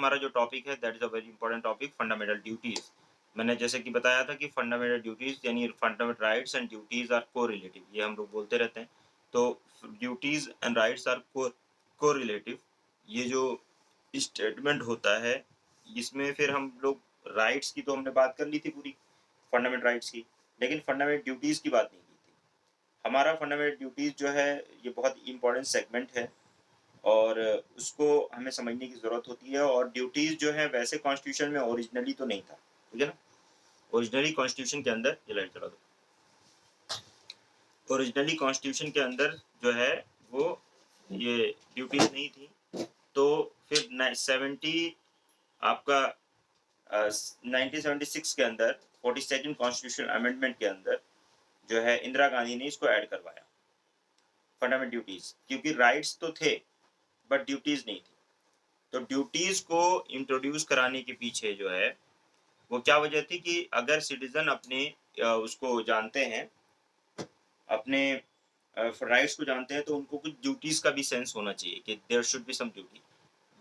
हमारा जो टॉपिक है that is a very important topic, fundamental duties. मैंने जैसे कि बताया था कि फंडामेंटल ड्यूटीज यानी fundamental rights and duties are correlative, ये हम लोग बोलते रहते हैं। तो duties and rights are correlative, ये जो स्टेटमेंट होता है इसमें फिर हम लोग राइट्स की तो हमने बात कर ली थी पूरी, फंडामेंटल राइट्स की, लेकिन फंडामेंटल ड्यूटीज की बात नहीं की थी। हमारा फंडामेंटल ड्यूटीज जो है ये बहुत इंपॉर्टेंट सेगमेंट है और उसको हमें समझने की ज़रूरत होती है। और ड्यूटीज़ जो है वैसे कॉन्स्टिट्यूशन में ओरिजिनली तो नहीं था, ठीक है ना। ओरिजिनली कॉन्स्टिट्यूशन के अंदर, ये लाइट चला दो, ओरिजिनली कॉन्स्टिट्यूशन के अंदर जो है वो ये ड्यूटीज़ नहीं थी। तो फिर 70 आपका 1976 के अंदर 42nd कॉन्स्टिट्यूशन अमेंडमेंट के अंदर जो है इंदिरा गांधी ने इसको ऐड करवाया, फंडामेंटल ड्यूटीज, क्योंकि राइट्स तो थे बट ड्यूटीज नहीं थी। तो ड्यूटीज को इंट्रोड्यूस कराने के पीछे जो है वो क्या वजह थी कि अगर सिटीजन अपने उसको जानते हैं, अपने राइट्स को जानते हैं, तो उनको कुछ ड्यूटीज का भी सेंस होना चाहिए कि there should be some duty.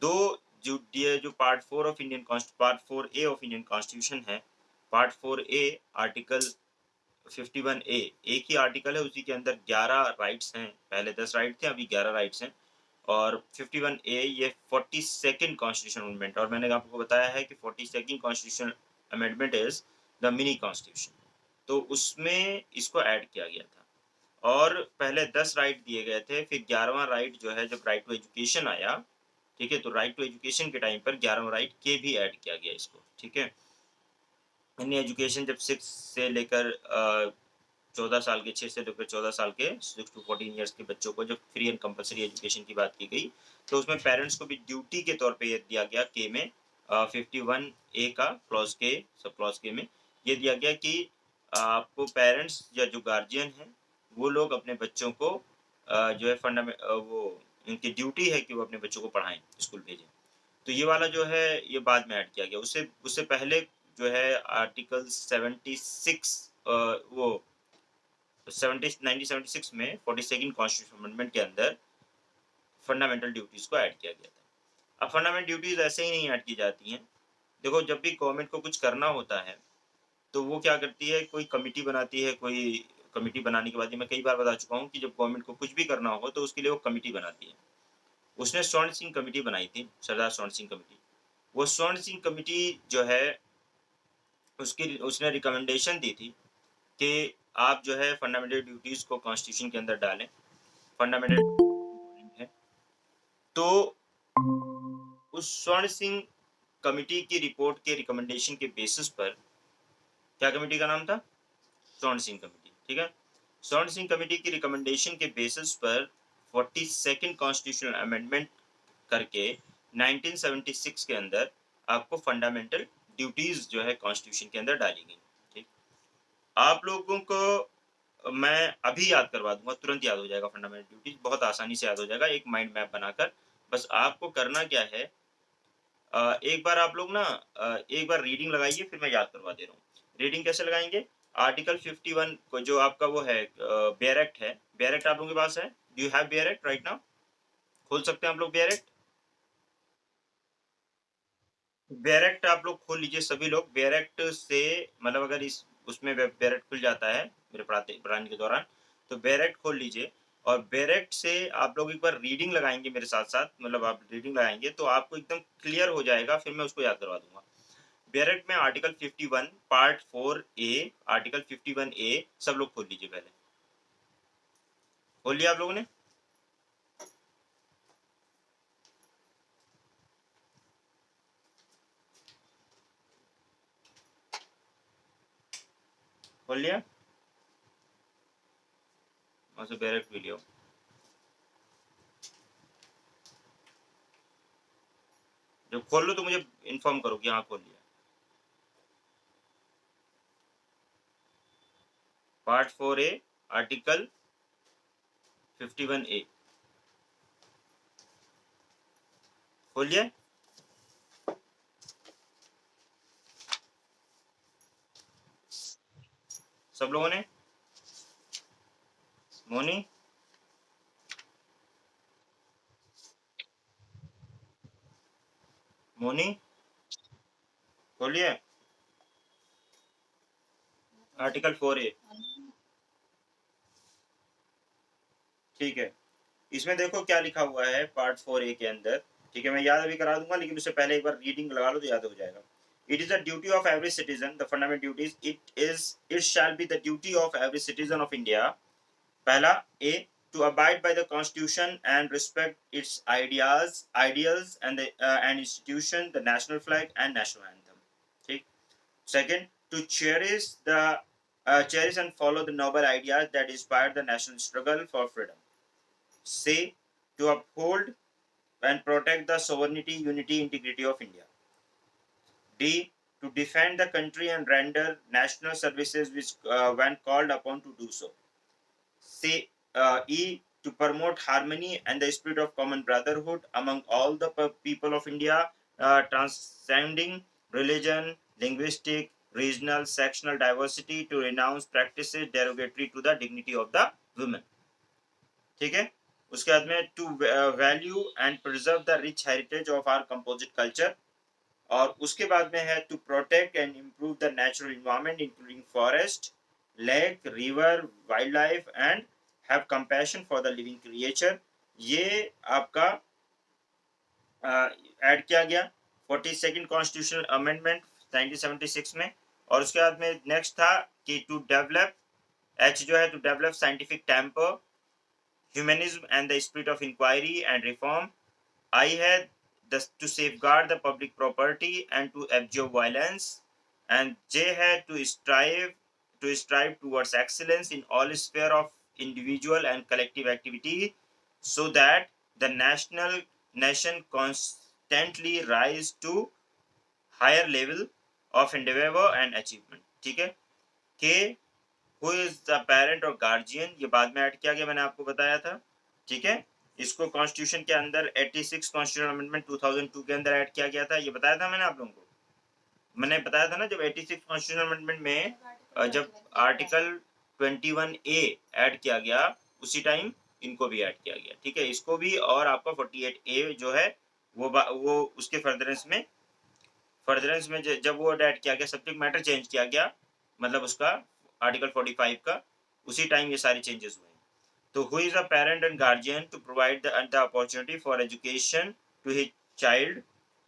दो जो part 4 of Indian part 4A of Indian constitution है, पार्ट 4A आर्टिकल 51A एक ही आर्टिकल है, उसी के अंदर 11 राइट्स हैं, पहले 10 राइट थे, अभी 11 राइट्स हैं। और 51A ये 42nd कॉन्स्टिट्यूशन अमेंडमेंट, और मैंने आपको बताया है कि 42nd constitution amendment is the mini constitution, तो उसमें इसको ऐड किया गया था। और पहले 10 राइट दिए गए थे, फिर 11वां राइट जो है जब राइट टू एजुकेशन आया, ठीक है, तो राइट टू एजुकेशन के टाइम पर 11वां राइट के भी ऐड किया गया इसको, ठीक है। यानी एजुकेशन जब 6 से लेकर 14 साल के, 6 से लेकर 14 साल के 6 to 14 ईयर्स के बच्चों को जब फ्री एंड कंपलसरी एजुकेशन की बात की गई, तो उसमें पेरेंट्स को भी ड्यूटी के तौर पे ये दिया गया के में 51A का क्लॉज के, सब क्लॉज के में ये दिया गया कि आपको पेरेंट्स या जो गार्जियन हैं वो लोग अपने बच्चों को जो है वो उनकी ड्यूटी है कि वो अपने बच्चों को पढ़ाएं, स्कूल भेजें। तो ये वाला जो है ये बाद में ऐड किया गया। उससे उससे पहले जो है आर्टिकल 76 वो 1976 में 42nd कॉन्स्टिट्यूशन अमेंडमेंट के अंदर फंडामेंटल ड्यूटीज को ऐड किया गया था। अब फंडामेंटल ड्यूटीज ऐसे ही नहीं ऐड की जाती हैं। देखो, जब भी गवर्नमेंट को कुछ करना होता है तो वो क्या करती है, कोई कमिटी बनाती है, कोई कमिटी बनाने के बाद, ये मैं कई बार बता चुका हूँ कि जब गवर्नमेंट को कुछ भी करना हो तो उसके लिए वो कमिटी बनाती है। उसने स्वर्ण सिंह कमेटी बनाई थी, सरदार स्वर्ण सिंह कमेटी। वो स्वर्ण सिंह कमेटी जो है उसने रिकमेंडेशन दी थी कि आप जो है फंडामेंटल ड्यूटीज को कॉन्स्टिट्यूशन के अंदर डालें, फंडामेंटल है। तो उस स्वर्ण सिंह कमेटी की रिपोर्ट के रिकमेंडेशन के बेसिस पर, क्या कमेटी का नाम था, स्वर्ण सिंह कमेटी, ठीक है। स्वर्ण सिंह कमेटी की रिकमेंडेशन के बेसिस पर 42nd कॉन्स्टिट्यूशनल अमेंडमेंट करके 1976 के अंदर आपको फंडामेंटल ड्यूटीज जो है कॉन्स्टिट्यूशन के अंदर डाली गई, ठीक। आप लोगों को मैं अभी याद करवा दूंगा, तुरंत याद हो जाएगा, फंडामेंटल ड्यूटीज बहुत आसानी से याद हो जाएगा एक माइंड मैप बनाकर। बस आपको करना क्या है, एक बार आप लोग ना एक बार रीडिंग लगाइए, फिर मैं याद करवा दे रहा हूँ। रीडिंग कैसे लगाएंगे, आर्टिकल 51 को जो आपका वो है बेयर एक्ट है, बेयर एक्ट आप लोगों के पास है, do you have bare act right now, खोल सकते हैं आप लोग बेयर एक्ट। बेयर एक्ट आप लोग खोल लीजिए सभी लोग। बेयर एक्ट से मतलब अगर इस उसमें बेयर एक्ट खुल जाता है मेरे पढ़ाने के दौरान, तो बेयर एक्ट खोल लीजिए और बेयर एक्ट से आप लोग एक बार रीडिंग लगाएंगे मेरे साथ साथ, मतलब आप रीडिंग लगाएंगे तो आपको एकदम क्लियर हो जाएगा, फिर मैं उसको याद करवा दूंगा। बेयर एक्ट में article 51 part 4A, article 51A सब लोग खोल लीजिए, पहले खोल लिया आप लोगों ने। खोल लिया, वहां से बेयर एक्ट भी लिया। जब खोल लो तो मुझे इन्फॉर्म करो कि हाँ खोल लिया। पार्ट 4A आर्टिकल 51A खोल लिया। सब लोगों ने, मोनी, मोनी बोलिए। आर्टिकल 4A, ठीक है। इसमें देखो क्या लिखा हुआ है पार्ट 4A के अंदर, ठीक है। मैं याद अभी करा दूंगा, लेकिन उससे पहले एक बार रीडिंग लगा लो तो याद हो जाएगा। It is the duty of every citizen, the fundamental duties, it shall be the duty of every citizen of India, पहला A, to abide by the constitution and respect its ideals and the and institution, the national flag and national anthem, ठीक। Second, to cherish and follow the noble ideas that inspire the national struggle for freedom. C, to uphold and protect the sovereignty, unity, integrity of India. D, to defend the country and render national services which when called upon to do so. C, E, to promote harmony and the spirit of common brotherhood among all the people of India, transcending religion, linguistic, regional, sectional diversity, to renounce practices derogatory to the dignity of the women, ठीक है। उसके बाद में to value and preserve the rich heritage of our composite culture, और उसके बाद में है to protect and improve the natural environment including forest, lake, river, wild life and have compassion for the living creature. ये आपका add किया गया 42nd constitutional amendment 1976 में। और उसके बाद में नेक्स्ट था कि टू डेवलप, एच जो है to develop scientific temper, humanism and the spirit of inquiry and reform. I had to safeguard the public property and to abjure violence. And J had to strive towards excellence in all sphere of individual and collective activity, so that the nation constantly rise to higher level of endeavor and achievement, ठीक है। K, who is the parent और guardian, ये बाद में add किया गया, मैंने आपको बताया था, ठीक है। इसको कॉन्स्टिट्यूशन के अंदर 86 कॉन्स्टिट्यूशन अमेंडमेंट 2002 के अंदर ऐड किया गया था, ये बताया था मैंने आप लोगों को। मैंने बताया था ना, जब 86 कॉन्स्टिट्यूशन अमेंडमेंट में जब आर्टिकल 21A ऐड किया गया, उसी टाइम इनको भी ऐड किया गया, ठीक है। इसको भी, और आपका 48A जो है वो उसके फर्दरेंस में जब वो ऐड किया गया, सब्जेक्ट मैटर चेंज किया गया, मतलब उसका आर्टिकल 45 का, उसी टाइम ये सारी चेंजेस हुए। तो who is a parent and guardian to provide the opportunity for education to his child,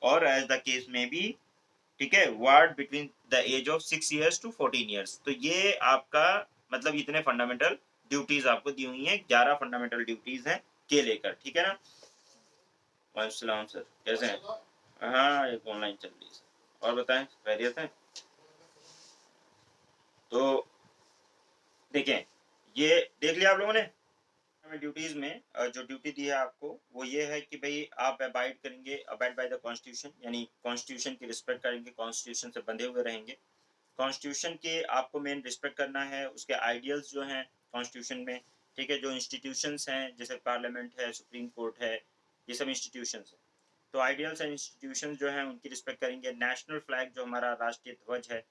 और as the case may be, ठीक है, ward between the age of 6 years to 14 years। तो ये आपका मतलब इतने फंडामेंटल ड्यूटीज आपको दी हुई हैं, 11 फंडामेंटल ड्यूटीज हैं के लेकर, ठीक है ना। वालेकुम सर, कैसे हैं? हाँ, एक ऑनलाइन चल रही है। और बताएं, खैरियत है? तो देखें, ये देख लिया आप लोगों ने ड्यूटीज में। जो ड्यूटी दी है आपको वो ये है कि भाई आप अबाइड बाय द कॉन्स्टिट्यूशन, यानी कॉन्स्टिट्यूशन की रिस्पेक्ट करेंगे, कॉन्स्टिट्यूशन से बंधे हुए रहेंगे। कॉन्स्टिट्यूशन के आपको मेन रिस्पेक्ट करना है, उसके आइडियल्स जो हैं कॉन्स्टिट्यूशन में, ठीक है। जो इंस्टीट्यूशंस हैं जैसे पार्लियामेंट है, सुप्रीम कोर्ट है, ये सब इंस्टीट्यूशंस हैं। तो आइडियल्स एंड इंस्टीट्यूशंस जो हैं उनकी रिस्पेक्ट करेंगे। नेशनल फ्लैग जो हमारा राष्ट्रीय ध्वज है,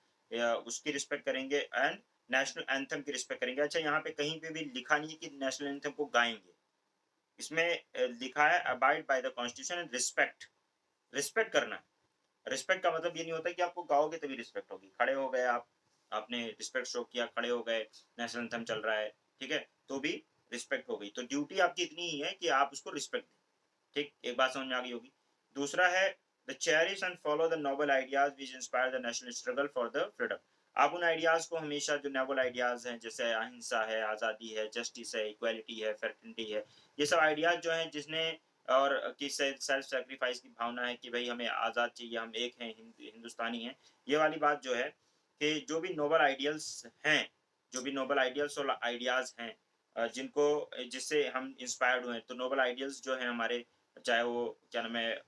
उसकी रिस्पेक्ट करेंगे, एंड नेशनल एंथम की रिस्पेक्ट करेंगे। अच्छा, यहाँ पे कहीं पे भी लिखा नहीं है कि नेशनल एंथम को गाएंगे, इसमें लिखा है abide by the constitution and respect करना है। रिस्पेक्ट का मतलब ये नहीं होता कि आपको गाओगे तभी रिस्पेक्ट होगी। खड़े हो गए आप, आपने रिस्पेक्ट शो किया, खड़े हो गए, नेशनल एंथम चल रहा है, ठीक है, तो भी रिस्पेक्ट हो गई। तो ड्यूटी आपकी इतनी ही है कि आप उसको रिस्पेक्ट दें, ठीक। एक बात समझ में आ गई होगी। दूसरा है the cherish and follow the noble ideas which inspire the national struggle for the freedom. आप उन आइडियाज को हमेशा, जो नोबल आइडियाज हैं, जैसे अहिंसा है, आज़ादी है, जस्टिस है, इक्वालिटी है, फैटर्निटी है, ये सब आइडियाज जो हैं जिसने, और कि सेल्फ सेक्रीफाइस की भावना है कि भाई हमें आज़ाद चाहिए, हम एक हैं, हिंदुस्तानी हैं, ये वाली बात जो है कि जो भी नोबल आइडियल्स हैं, जो भी नोबल आइडियल्स और आइडियाज हैं जिनको, जिससे हम इंस्पायर्ड हुए, तो नोबल आइडियल्स जो हैं हमारे, चाहे वो क्या नाम है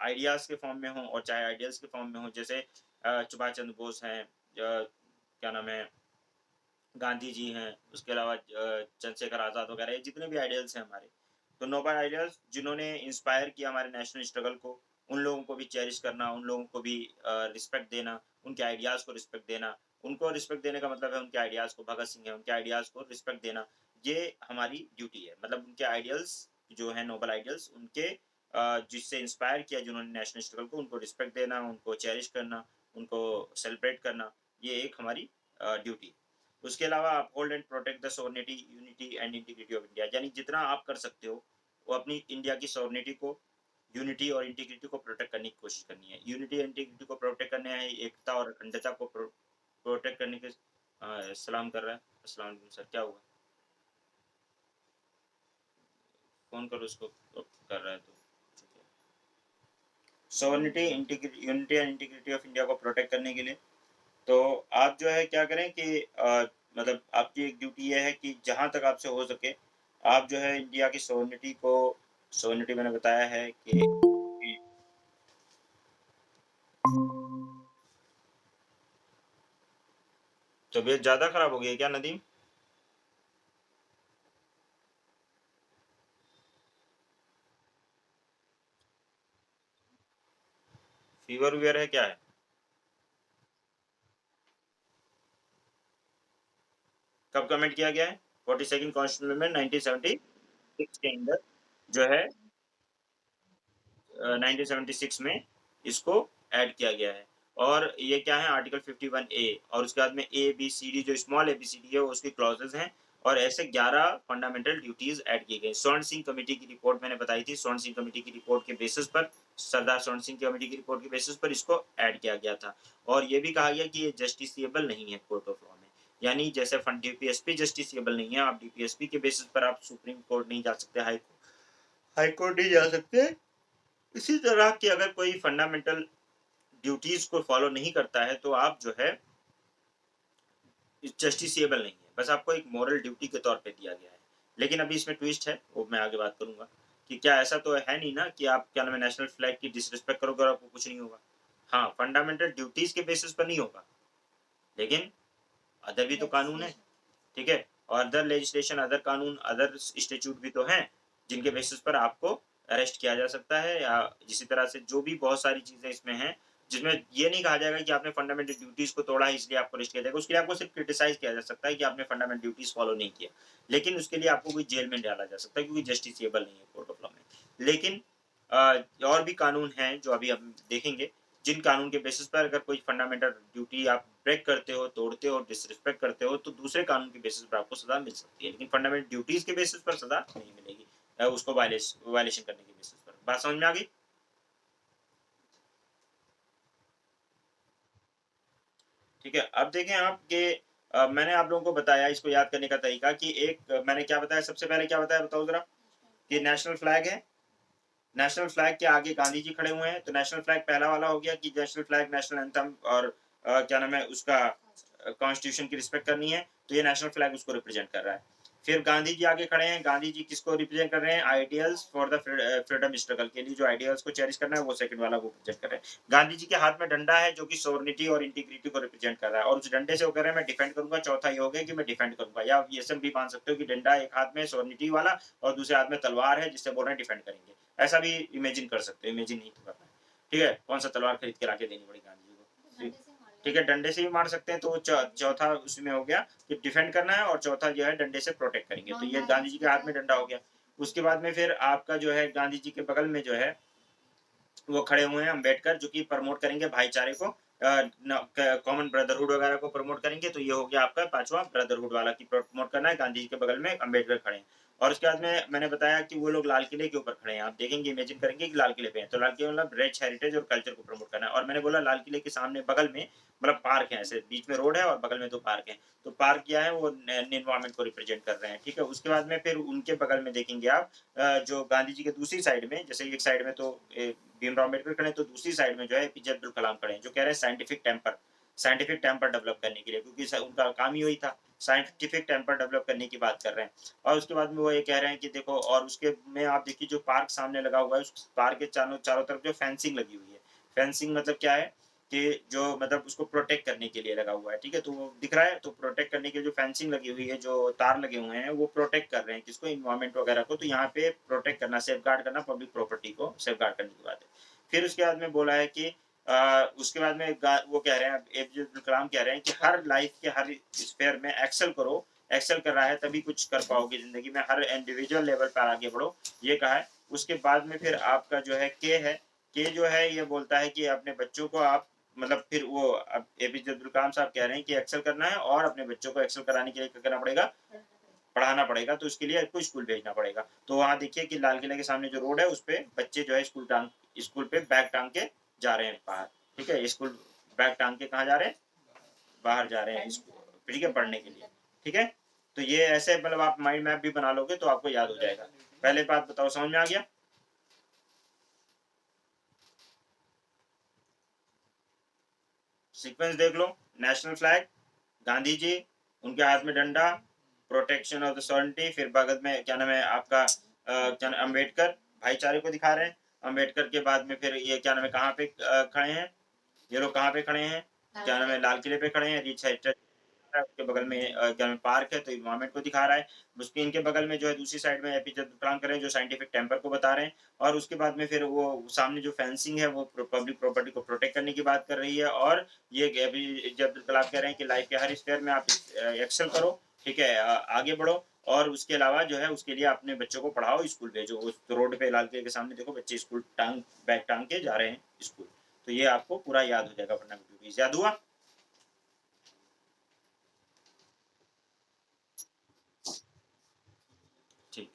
आइडियाज के फॉर्म में हो और चाहे आइडियल्स के फॉर्म में हो, जैसे सुभाष चंद्र बोस हैं, क्या नाम है गांधी जी हैं, उसके अलावा चंद्रशेखर आज़ाद वगैरह, ये जितने भी आइडियल्स हैं हमारे, तो नोबल आइडियल्स जिन्होंने इंस्पायर किया हमारे नेशनल स्ट्रगल को, उन लोगों को भी चेरिश करना, उन लोगों को भी रिस्पेक्ट देना, उनके आइडियाज को रिस्पेक्ट देना। उनको रिस्पेक्ट देने का मतलब है उनके आइडियाज को, भगत सिंह है, उनके आइडियाज को रिस्पेक्ट देना, ये हमारी ड्यूटी है। मतलब उनके आइडियल्स जो है नोबल आइडियल्स, उनके जिससे इंस्पायर किया, जिन्होंने नेशनल स्ट्रगल को, उनको रिस्पेक्ट देना, उनको चेरिश करना, उनको सेलिब्रेट करना, ये एक हमारी ड्यूटी। उसके अलावा uphold and protect the sovereignty, unity and integrity of India, यानी जितना आप कर सकते हो वो अपनी इंडिया की सॉवरेनिटी को, यूनिटी और इंटीग्रिटी को प्रोटेक्ट करने की कोशिश करनी है। यूनिटी एंड इंटीग्रिटी को प्रोटेक्ट करने है, एकता और अखंडता को प्रोटेक्ट करने के। सलाम कर रहा है। अस्सलाम वालेकुम सर, क्या हुआ? फोन करो उसको, कर रहा है तो। Sovereignty, unity and integrity of India को प्रोटेक्ट करने के लिए तो आप जो है क्या करें कि मतलब आपकी एक ड्यूटी ये है कि जहाँ तक आपसे हो सके आप जो है इंडिया की सॉवरेनिटी को, सॉवरेनिटी मैंने बताया है कि तबीयत ज़्यादा खराब हो गई है क्या नदीम? फीवर वीवर है क्या है? कब कमेंट किया गया है? 42nd कॉन्स्टिट्यूशन में 1976 के अंदर जो है 1976 में इसको ऐड किया गया है। और ये क्या है, आर्टिकल 51 ए, और उसके बाद में ए बी सी डी, जो small A B C D है वो उसकी क्लॉजेज हैं, और ऐसे 11 फंडामेंटल ड्यूटीज ऐड की गई। स्वर्ण सिंह कमेटी की रिपोर्ट मैंने बताई थी, स्वर्ण सिंह कमेटी की रिपोर्ट के बेसिस पर, सरदार स्वर्ण सिंह कमेटी की रिपोर्ट के बेसिस पर इसको ऐड किया गया था। और ये भी कहा गया कि ये जस्टिसिएबल नहीं है कोर्ट ऑफ लॉ में, यानी जैसे डीपीएसपी जस्टिसिएबल नहीं है, आप डीपीएसपी के बेसिस पर आप सुप्रीम कोर्ट नहीं जा सकते, हाई कोर्ट नहीं जा सकते। इसी तरह की अगर कोई फंडामेंटल ड्यूटीज को फॉलो नहीं करता है तो आप जो है जस्टिसिएबल नहीं है, बस आपको एक मॉरल ड्यूटी के तौर पे दिया गया है। लेकिन अभी इसमें ट्विस्ट है, वो मैं आगे बात करूंगा कि क्या ऐसा तो है नहीं ना कि आप क्या नाम है नेशनल फ्लैग की डिसरिस्पेक्ट करोगे और आपको कुछ नहीं होगा। हाँ, फंडामेंटल ड्यूटीज के बेसिस पर नहीं होगा, लेकिन अदर भी तो कानून है, ठीक है, और अदर लेजिस्लेशन, अदर कानून, अदर स्टेट्यूट भी तो हैं जिनके बेसिस पर आपको अरेस्ट किया जा सकता है, या इसी तरह से जो भी बहुत सारी चीजें इसमें हैं जिसमें ये नहीं कहा जाएगा कि आपने फंडामेंटल ड्यूटीज को तोड़ा है इसलिए आपको अरेस्ट किया जाएगा। उसके लिए आपको सिर्फ क्रिटिसाइज किया जा सकता है कि आपने फंडामेंटल ड्यूटीज फॉलो नहीं किया, लेकिन उसके लिए आपको कोई जेल में डाला जा सकता है क्योंकि जस्टिसिएबल नहीं है कोर्ट ऑफ लॉ में। लेकिन और भी कानून हैं जो अभी हम देखेंगे, जिन कानून के बेसिस पर अगर कोई फंडामेंटल ड्यूटी आप ब्रेक करते हो, तोड़ते हो, डिसरिस्पेक्ट करते हो तो दूसरे कानून के बेसिस पर आपको सजा मिल सकती है, लेकिन फंडामेंटल ड्यूटीज के बेसिस पर सजा नहीं मिलेगी, उसको वायलेशन करने के बेसिस पर। बात समझ में आ गई? ठीक है, अब देखें आप कि मैंने आप लोगों को बताया इसको याद करने का तरीका कि एक मैंने क्या बताया, सबसे पहले क्या बताया बताओ जरा, कि नेशनल फ्लैग है, नेशनल फ्लैग के आगे गांधी जी खड़े हुए हैं, तो नेशनल फ्लैग पहला वाला हो गया कि नेशनल फ्लैग नेशनल एंथम और क्या नाम है उसका कॉन्स्टिट्यूशन की रिस्पेक्ट करनी है, तो ये नेशनल फ्लैग उसको रिप्रेजेंट कर रहा है। फिर गांधी जी आगे खड़े हैं, गांधी जी किसको रिप्रेजेंट कर रहे हैं, ideals for the freedom struggle के लिए जो आइडियल्स को चेरिश करना है वो सेकंड वाला वो रिप्रेजेंट कर रहे हैं। गांधी जी के हाथ में डंडा है जो कि सोवरेनिटी और इंटीग्रिटी को रिप्रेजेंट कर रहा है, और उस डंडे से वो कह रहे हैं मैं डिफेंड करूंगा, चौथा ये हो गया कि मैं डिफेंड करूंगा, या ये सब भी मान सकते हो कि डंडा एक हाथ में सोवरेनिटी वाला और दूसरे हाथ में तलवार है जिससे बोल रहे हैं डिफेंड करेंगे, ऐसा भी इमेजिन कर सकते हो, इमेजिन नहीं तो करना है, ठीक है, कौन सा तलवार खरीद के लाके देनी पड़ी गांधी जी को, ठीक है, डंडे से भी मार सकते हैं, तो चौथा उसमें हो गया कि डिफेंड करना है, और चौथा जो है डंडे से प्रोटेक्ट करेंगे, तो ये गांधी जी के हाथ में डंडा हो गया। उसके बाद में फिर आपका जो है गांधी जी के बगल में जो है वो खड़े हुए हैं अम्बेडकर, जो कि प्रमोट करेंगे भाईचारे को, कॉमन ब्रदरहुड वगैरह को प्रमोट करेंगे, तो ये हो गया आपका पांचवा ब्रदरहुड वाला की प्रमोट करना है, गांधी जी के बगल में अम्बेडकर खड़े हैं। और उसके बाद में मैंने बताया कि वो लोग लाल किले के ऊपर खड़े हैं, आप देखेंगे इमेजिन करेंगे कि लाल किले पे हैं, तो लाल किले मतलब रिच हेरिटेज और कल्चर को प्रमोट करना है। और मैंने बोला लाल किले के सामने बगल में मतलब पार्क है, ऐसे बीच में रोड है और बगल में दो पार्क है, तो पार्क क्या है वो एनवायरमेंट को रिप्रेजेंट कर रहे हैं, ठीक है। उसके बाद में फिर उनके बगल में देखेंगे आप जो गांधी जी के दूसरी साइड में, जैसे एक साइड में तो भीमराव अम्बेडकर खड़े, तो दूसरी साइड में जो है एपीजे अब्दुल कलाम खड़े हैं, जो कह रहे हैं साइंटिफिक टेम्पर डेवलप करने के लिए, क्योंकि उनका काम ही वही था, साइंटिफिक टेम्पर डेवलप करने की बात कर रहे हैं। और उसके बाद में वो ये कह रहे हैं कि देखो, और उसके में आप देखिए जो पार्क सामने लगा हुआ है उस पार्क के चारों तरफ जो फेंसिंग लगी हुई है, फेंसिंग मतलब क्या है कि जो मतलब उसको प्रोटेक्ट करने के लिए लगा हुआ है, ठीक है, तो वो दिख रहा है, तो प्रोटेक्ट करने के लिए जो फेंसिंग लगी हुई है, जो तार लगे हुए हैं, वो प्रोटेक्ट कर रहे हैं किसको, इन्वायरमेंट वगैरह को, तो यहाँ पे प्रोटेक्ट करना, सेफ गार्ड करना, पब्लिक प्रॉपर्टी को सेफ गार्ड करने की बात है। फिर उसके बाद में बोला है कि उसके बाद में वो कह रहे हैं, एपीजे अब्दुल कलाम कह रहे हैं कि हर लाइफ के हर स्फेयर में एक्सेल करो, एक्सेल कर रहा है तभी कुछ कर पाओगे जिंदगी में, हर इंडिविजुअल लेवल पर आगे बढ़ो, ये कहा है। उसके बाद में फिर आपका जो है के जो है ये बोलता है कि अपने बच्चों को आप मतलब फिर वो अब एपीजे अब्दुल कलाम साहब कह रहे हैं कि एक्सेल करना है और अपने बच्चों को एक्सेल कराने के लिए क्या करना पड़ेगा, पढ़ाना पड़ेगा, तो उसके लिए आपको स्कूल भेजना पड़ेगा। तो वहाँ देखिए कि लाल किले के सामने जो रोड है उस पे बच्चे जो है स्कूल पे बैग टांग के जा रहे हैं बाहर, ठीक है, स्कूल बैग टांग के कहाँ जा रहे हैं, बाहर जा रहे हैं स्कूल, ठीक है, पढ़ने के लिए, ठीक है। तो ये ऐसे मतलब आप माइंड मैप भी बना लोगे तो आपको याद हो जाएगा। पहले बात बताओ, समझ में आ गया? सीक्वेंस देख लो, नेशनल फ्लैग, गांधी जी, उनके हाथ में डंडा, प्रोटेक्शन ऑफ द सॉवर्निटी, फिर बगल में क्या नाम है आपका अम्बेडकर भाईचारे को दिखा रहे हैं। अम्बेडकर के बाद में फिर ये क्या नाम है कहाँ पे खड़े हैं, ये लोग कहाँ पे खड़े हैं, क्या नाम है लाल किले पे खड़े हैं, रिच हेरिटेज उसके बगल में क्या नाम पार्क है तो इन्वायरमेंट को दिखा रहा है। उसके इनके बगल में जो है दूसरी साइड में एपीजे अब्दुल कलाम कर रहे हैं जो साइंटिफिक टेम्पर को बता रहे हैं। और उसके बाद में फिर वो सामने जो फेंसिंग है वो पब्लिक प्रॉपर्टी को प्रोटेक्ट करने की बात कर रही है। और ये एपीजे अब्दुल कलाम कह रहे हैं कि लाइफ के हर स्फीयर में आप एक्सेल करो, ठीक है, आगे बढ़ो। और उसके अलावा जो है उसके लिए अपने बच्चों को पढ़ाओ, स्कूल भेजो। उस रोड पे लाल किले के सामने देखो बच्चे स्कूल बैग टांग के जा रहे हैं स्कूल। तो ये आपको पूरा याद हो जाएगा, फंडामेंटल याद हुआ? ठीक,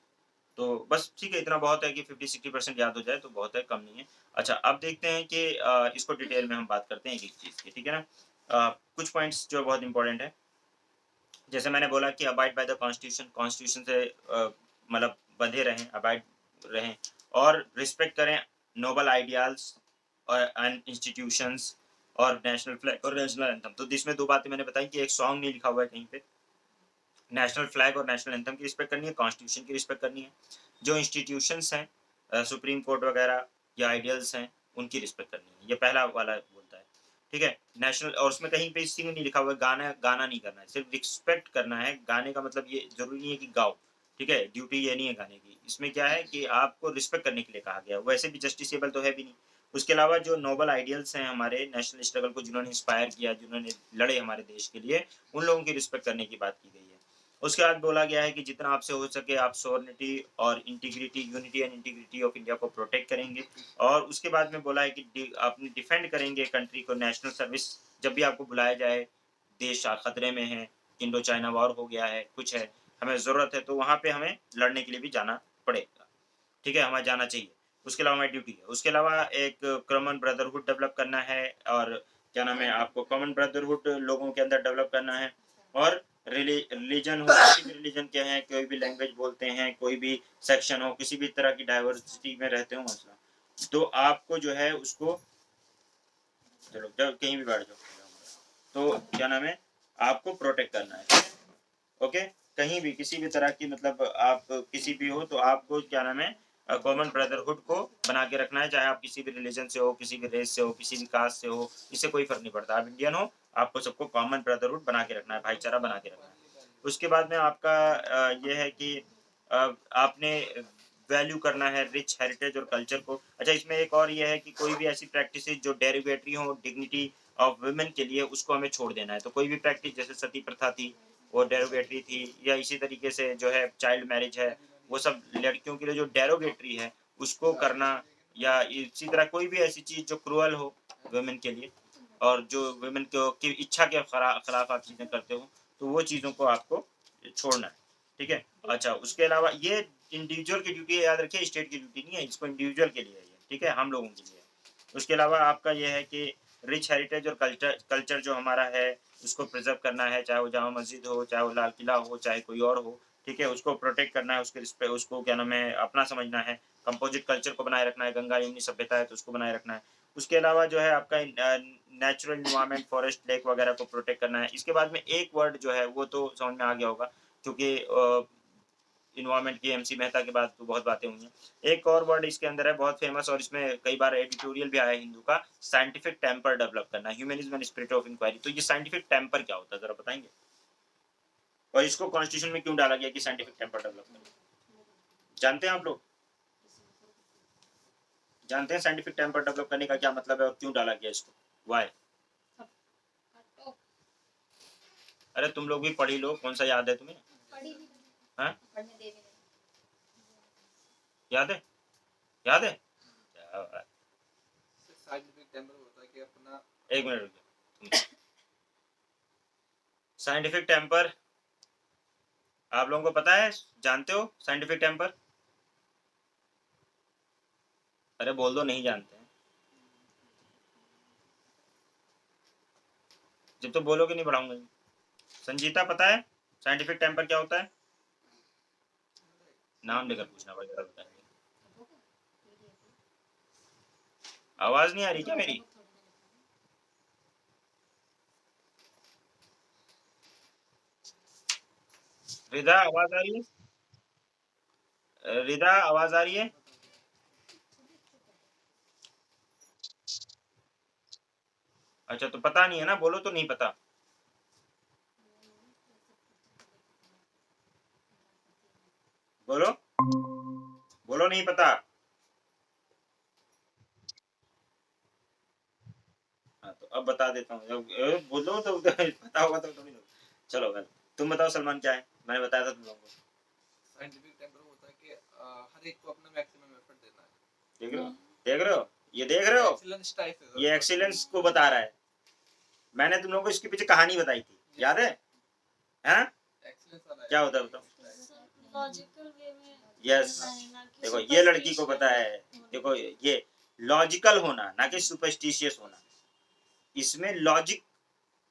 तो बस ठीक है, इतना बहुत है कि 50-60% याद हो जाए तो बहुत है, कम नहीं है। अच्छा, अब देखते हैं कि इसको डिटेल में हम बात करते हैं एक-एक चीज़ की, ठीक है ना? कुछ पॉइंट्स जो बहुत इंपॉर्टेंट है, जैसे मैंने बोला कि abide by the constitution, constitution से मतलब बंधे रहें, अबाइड रहें और रिस्पेक्ट करें नोबल आइडियाल्स और एंड इंस्टीट्यूशंस और नेशनल फ्लैग और नेशनल एंथम। तो इसमें 2 बातें मैंने बताई कि एक सॉन्ग नहीं लिखा हुआ है कहीं पे, नेशनल फ्लैग और नेशनल एंथम की रिस्पेक्ट करनी है, कॉन्स्टिट्यूशन की रिस्पेक्ट करनी है, जो इंस्टीट्यूशंस हैं सुप्रीम कोर्ट वगैरह या आइडियल्स हैं उनकी रिस्पेक्ट करनी है। ये पहला वाला बोलता है, ठीक है। नेशनल, और उसमें कहीं पे सिंग नहीं लिखा हुआ है, गाना गाना नहीं करना है, सिर्फ रिस्पेक्ट करना है। गाने का मतलब ये जरूरी नहीं है कि गाओ, ठीक है, ड्यूटी ये नहीं है गाने की। इसमें क्या है कि आपको रिस्पेक्ट करने के लिए कहा गया, वैसे भी जस्टिसेबल तो है भी नहीं। उसके अलावा जो नोबल आइडियल्स हैं हमारे नेशनल स्ट्रगल को जिन्होंने इंस्पायर किया, जिन्होंने लड़े हमारे देश के लिए, उन लोगों की रिस्पेक्ट करने की बात की गई है। उसके बाद बोला गया है कि जितना आपसे हो सके आप सॉवरेनिटी और integrity, unity and integrity of India को प्रोटेक्ट करेंगे। और उसके बाद में बोला है कि अपनी डिफेंड करेंगे कंट्री को, नेशनल सर्विस जब भी आपको बुलाया जाए, देश खतरे में है, इंडो चाइना वॉर हो गया है, कुछ है, हमें ज़रूरत है तो वहाँ पे हमें लड़ने के लिए भी जाना पड़ेगा, ठीक है, हमें जाना चाहिए। उसके अलावा हमारी ड्यूटी है। उसके अलावा एक कॉमन ब्रदरहुड डेवलप करना है, और क्या नाम है आपको कॉमन ब्रदरहुड लोगों के अंदर डेवलप करना है। और रिलीजन हो, किसी भी रिलीजन के हैं, कोई भी लैंग्वेज बोलते हैं, कोई भी सेक्शन हो, किसी भी तरह की डाइवर्सिटी में रहते हो मसला, तो आपको जो है उसको, चलो जब कहीं भी बैठ जाओ, तो क्या नाम है आपको प्रोटेक्ट करना है, ओके। कहीं भी किसी भी तरह की मतलब आप किसी भी हो तो आपको क्या नाम है कॉमन ब्रदरहुड को बना के रखना है, चाहे आप किसी भी रिलीजन से हो, किसी भी रेस से हो, किसी भी कास्ट से हो, इससे कोई फर्क नहीं पड़ता। आप इंडियन हो, आपको सबको कॉमन ब्रदरहुड बना के रखना है, भाईचारा बना के रखना है। उसके बाद में आपका ये है कि आपने वैल्यू करना है रिच हेरिटेज और कल्चर को। अच्छा, इसमें एक और ये है कि कोई भी ऐसी प्रैक्टिस जो डेरिवेटरी हो डिग्निटी ऑफ वुमेन के लिए, उसको हमें छोड़ देना है। तो कोई भी प्रैक्टिस, जैसे सती प्रथा थी वो डेरोगेटरी थी, या इसी तरीके से जो है चाइल्ड मैरिज है, वो सब लड़कियों के लिए जो डेरोगेटरी है उसको करना, या इसी तरह कोई भी ऐसी चीज़ जो क्रूअल हो वुमेन के लिए, और जो वुमेन की इच्छा के खिलाफ आप चीज़ें करते हो, तो वो चीज़ों को आपको छोड़ना है, ठीक है। अच्छा, उसके अलावा ये इंडिविजुअल की ड्यूटी है, याद रखिए, स्टेट की ड्यूटी नहीं है, इसको इंडिविजुअल के लिए है ये, ठीक है, हम लोगों के लिए है। उसके अलावा आपका ये है कि रिच हेरिटेज और कल्चर कल्चर जो हमारा है उसको प्रिजर्व करना है, चाहे वो जामा मस्जिद हो, चाहे वो लाल किला हो, चाहे कोई और हो, ठीक है, उसको प्रोटेक्ट करना है, उसके रिस्पेक्ट, उसको क्या नाम है अपना समझना है। कंपोजिट कल्चर को बनाए रखना है, गंगा यमुनी सभ्यता है तो उसको बनाए रखना है। उसके अलावा जो है आपका नेचुरल इन्वायरमेंट, फॉरेस्ट, लेक वगैरह को प्रोटेक्ट करना है। इसके बाद में एक वर्ड जो है वो तो समझ में आ गया होगा, क्योंकि इन्वायरमेंट की एमसी मेहता के बाद तो बहुत बातें हुई हैं। एक और वर्ड इसके अंदर है बहुत फेमस, और इसमें कई बार एडिटोरियल भी आया है हिंदू का, साइंटिफिक टेम्पर डेवलप करना, humanism and spirit of inquiry. तो ये साइंटिफिक टेम्पर क्या होता है जरा बताएंगे, और इसको कॉन्स्टिट्यूशन में क्यों डाला गया कि साइंटिफिक टेम्पर डेवलप करना? जानते हैं आप लोग, जानते हैं साइंटिफिक टेम्पर डेवलप करने का क्या मतलब है और क्यों डाला गया इसको, वाई? अरे तुम लोग भी पढ़ी लो, कौन सा याद है तुम्हें? हाँ, याद है? याद है? क्या बात। साइंटिफिक टेम्पर होता है कि अपना, एक मिनट रुकिए। साइंटिफिक टेम्पर आप लोगों को पता है, जानते हो साइंटिफिक टेम्पर? अरे बोल दो नहीं जानते हैं, जब तो बोलोगे नहीं पढ़ाऊंगा। संजीता पता है साइंटिफिक टेम्पर क्या होता है? नाम लेकर पूछना पड़ेगा, बताएंगे। आवाज नहीं आ रही क्या मेरी? रिदा आवाज आ रही है? रिदा आवाज आ रही है? अच्छा तो पता नहीं है ना, बोलो तो नहीं पता। बोलो, बोलो नहीं पता। हाँ तो अब बता देता हूँ, बोलो तो पता होगा तो थोड़ी। चलो वेल, तुम बताओ सलमान क्या है, मैंने बताया था तुम लोगों को। साइंटिफिक टेम्पर होता है कि हर एक को अपना मैक्सिमम एफर्ट देना है। देख रहे हो, देख रहे हो, ये देख रहे हो, एक्सीलेंस टाइप है, ये एक्सीलेंस को बता रहा है। मैंने तुम लोगों को इसके पीछे कहानी बताई थी, याद है? हैं? एक्सीलेंस वाला है। क्या होता है बताओ? लॉजिकल वे में यस, करना है, ना कि देखो ये लड़की को पता है, superstition देखो ये लॉजिकल होना ना कि सुपरस्टिशियस होना, इसमें लॉजिक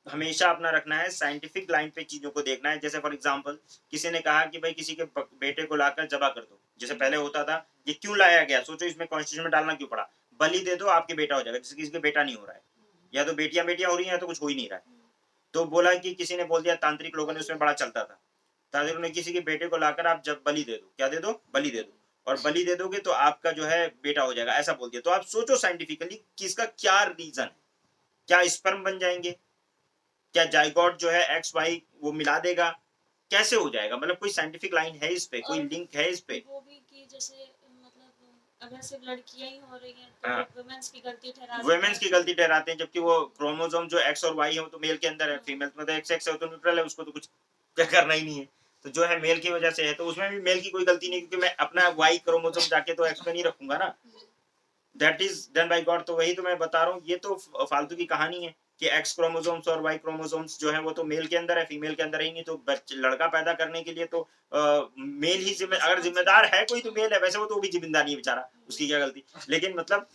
हमेशा अपना रखना है, साइंटिफिक लाइन पे चीजों को देखना है। जैसे फॉर एग्जांपल किसी ने कहा कि भाई किसी के बेटे को लाकर जबा कर दो, जैसे पहले होता था, ये क्यों लाया गया, सोचो इसमें कॉन्स्टिट्यूशन में डालना क्यों पड़ा? बलि दे दो आपके बेटा हो जाएगा, जैसे किसी के बेटा नहीं हो रहा है, या तो बेटियां बेटियां हो रही हैं या तो कुछ हो ही नहीं रहा है। तो बोला कि किसी ने बोल दिया, तांत्रिक लोगों ने, उसमें बड़ा चलता था, तांत्रिक ने किसी के बेटे को लाकर आप जब बलि दे दो, क्या दे दो, बलि दे दो, और बलि दे दोगे तो आपका जो है बेटा हो जाएगा, ऐसा बोल दिया। तो आप सोचो साइंटिफिकली कि इसका क्या रीजन है, क्या स्पर्म बन जाएंगे, क्या जाइगोट जो है एक्स वाई वो मिला देगा, कैसे हो जाएगा, मतलब कोई साइंटिफिक लाइन है इस पे, कोई लिंक है इस पे? वो भी कि जैसे मतलब अगर सिर्फ लड़कियां ही हो रही हैं हाँ, तो वुमेन्स की गलती ठहरा वुमेन्स की गलती ठहराते हैं, जबकि वो क्रोमोसोम जो एक्स और वाई है वो तो मेल के अंदर है, फीमेल में तो एक्स एक्स है, तो न्यूट्रल है, उसको तो कुछ क्या करना ही नहीं है। तो जो है मेल की वजह से है, तो उसमें भी मेल की कोई गलती नहीं, क्योंकि मैं अपना वाई क्रोमोसोम जाके तो एक्स पे नहीं रखूंगा ना, that is done by God. तो वही तो मैं बता रहा हूँ, ये तो फालतू की कहानी है कि एक्स क्रोमोसोम्स और वाई क्रोमोसोम्स जो है वो तो मेल के अंदर है, फीमेल के अंदर ही नहीं। तो लड़का पैदा करने के लिए तो मेल ही अगर जिम्मेदार है कोई तो मेल है, वैसे वो तो भी जिम्मेदार नहीं है बेचारा, उसकी क्या गलती, लेकिन मतलब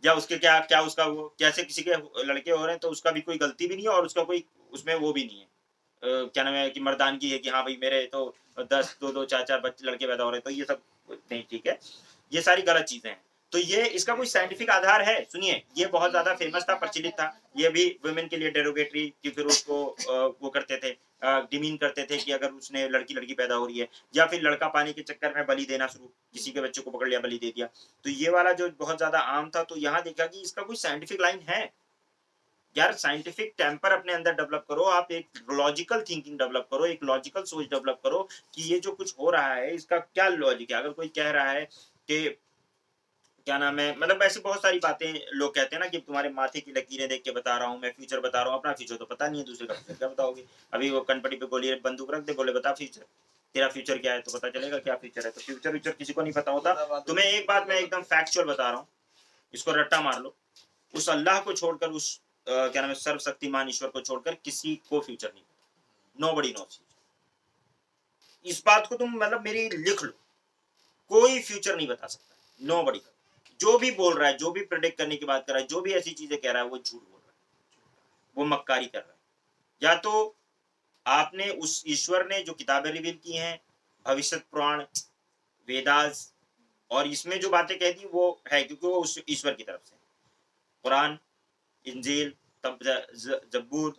या उसके क्या क्या उसका वो कैसे किसी के लड़के हो रहे हैं तो उसका भी कोई गलती भी नहीं है, और उसका कोई उसमें वो भी नहीं है, क्या नाम है कि मर्दानगी है कि हाँ भाई मेरे तो 10 दो दो चार चार बच्चे लड़के पैदा हो रहे हैं, तो ये सब नहीं ठीक है, ये सारी गलत चीजें हैं। तो ये इसका कोई साइंटिफिक आधार है? सुनिए, ये बहुत ज्यादा फेमस था, प्रचलित था, ये भी वुमेन के लिए डेरोगेटरी, कि फिर उसको वो करते थे, डिमीन करते थे कि अगर उसने लड़की लड़की पैदा हो रही है, या फिर लड़का पाने के चक्कर में बलि देना शुरू, किसी के बच्चे को पकड़ लिया बलि दे दिया। तो ये वाला जो बहुत ज्यादा आम था, तो यहाँ देखा कि इसका कोई साइंटिफिक लाइन है यार। साइंटिफिक टेम्पर अपने अंदर डेवलप करो, आप एक लॉजिकल थिंकिंग डेवलप करो, एक लॉजिकल सोच डेवलप करो कि ये जो कुछ हो रहा है इसका क्या लॉजिक है। अगर कोई कह रहा है कि क्या नाम है, मतलब ऐसी बहुत सारी बातें लोग कहते हैं ना कि तुम्हारे माथे की लकीरें देख के बता रहा हूँ, मैं फ्यूचर बता रहा हूँ, अपना फ्यूचर तो पता नहीं है, दूसरे का फ्यूचर क्या बताओगे? अभी वो कनपटी पे गोली बंदूक रख दे, बोले बता फ्यूचर, तेरा फ्यूचर क्या है, तो पता चलेगा क्या फ्यूचर है। तो फ्यूचर फ्यूचर किसी को नहीं पता होता। तुम्हें एक बात मैं एकदम फैक्चुअल बता रहा हूँ, इसको रट्टा मार लो, उस अल्लाह को छोड़कर, उस क्या नाम है सर्वशक्तिमान ईश्वर को छोड़कर किसी को फ्यूचर नहीं पता, नो बडी नोस। इस बात को तुम मतलब मेरी लिख लो, कोई फ्यूचर नहीं बता सकता, नो बडी। जो भी बोल रहा है, जो भी प्रेडिक्ट करने की बात कर रहा है, जो भी ऐसी चीजें कह रहा है, वो झूठ बोल रहा है, वो मक्कारी कर रहा है। या तो आपने उस ईश्वर ने जो किताबें रिवील की हैं, भविष्य पुराण, वेदास, और इसमें जो बातें कह दी वो है क्योंकि वो उस ईश्वर की तरफ से, कुरान, इंजील, जबूर,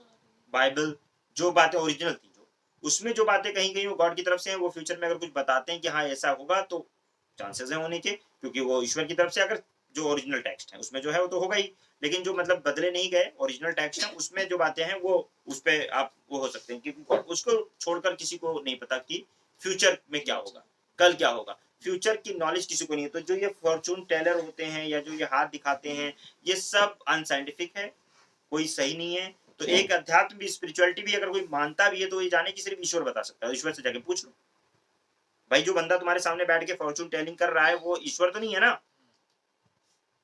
बाइबल, जो बातें ओरिजिनल थी, जो उसमें जो बातें कही गई वो गॉड की तरफ से हैं। वो फ्यूचर में अगर कुछ बताते हैं कि हाँ ऐसा होगा, तो चांसेस है होने के, क्योंकि वो ईश्वर की तरफ से, अगर जो ओरिजिनल टेक्स्ट है उसमें जो है वो तो होगा ही। लेकिन जो मतलब बदले नहीं गए ओरिजिनल टेक्स्ट है, उसमें जो बातें हैं वो उस पर आप वो हो सकते हैं, क्योंकि उसको छोड़कर किसी को नहीं पता कि फ्यूचर में क्या होगा, कल क्या होगा। फ्यूचर की नॉलेज किसी को नहीं है। तो जो ये फॉर्चून टेलर होते हैं या जो ये हाथ दिखाते हैं, ये सब अनसाइंटिफिक है, कोई सही नहीं है। तो एक अध्यात्म भी, स्पिरिचुअलिटी भी अगर कोई मानता भी है तो ये जाने की सिर्फ ईश्वर बता सकता है। ईश्वर से जाके पूछ लो भाई, जो बंदा तुम्हारे सामने बैठ के फॉर्चून टेलिंग कर रहा है वो ईश्वर तो नहीं है ना,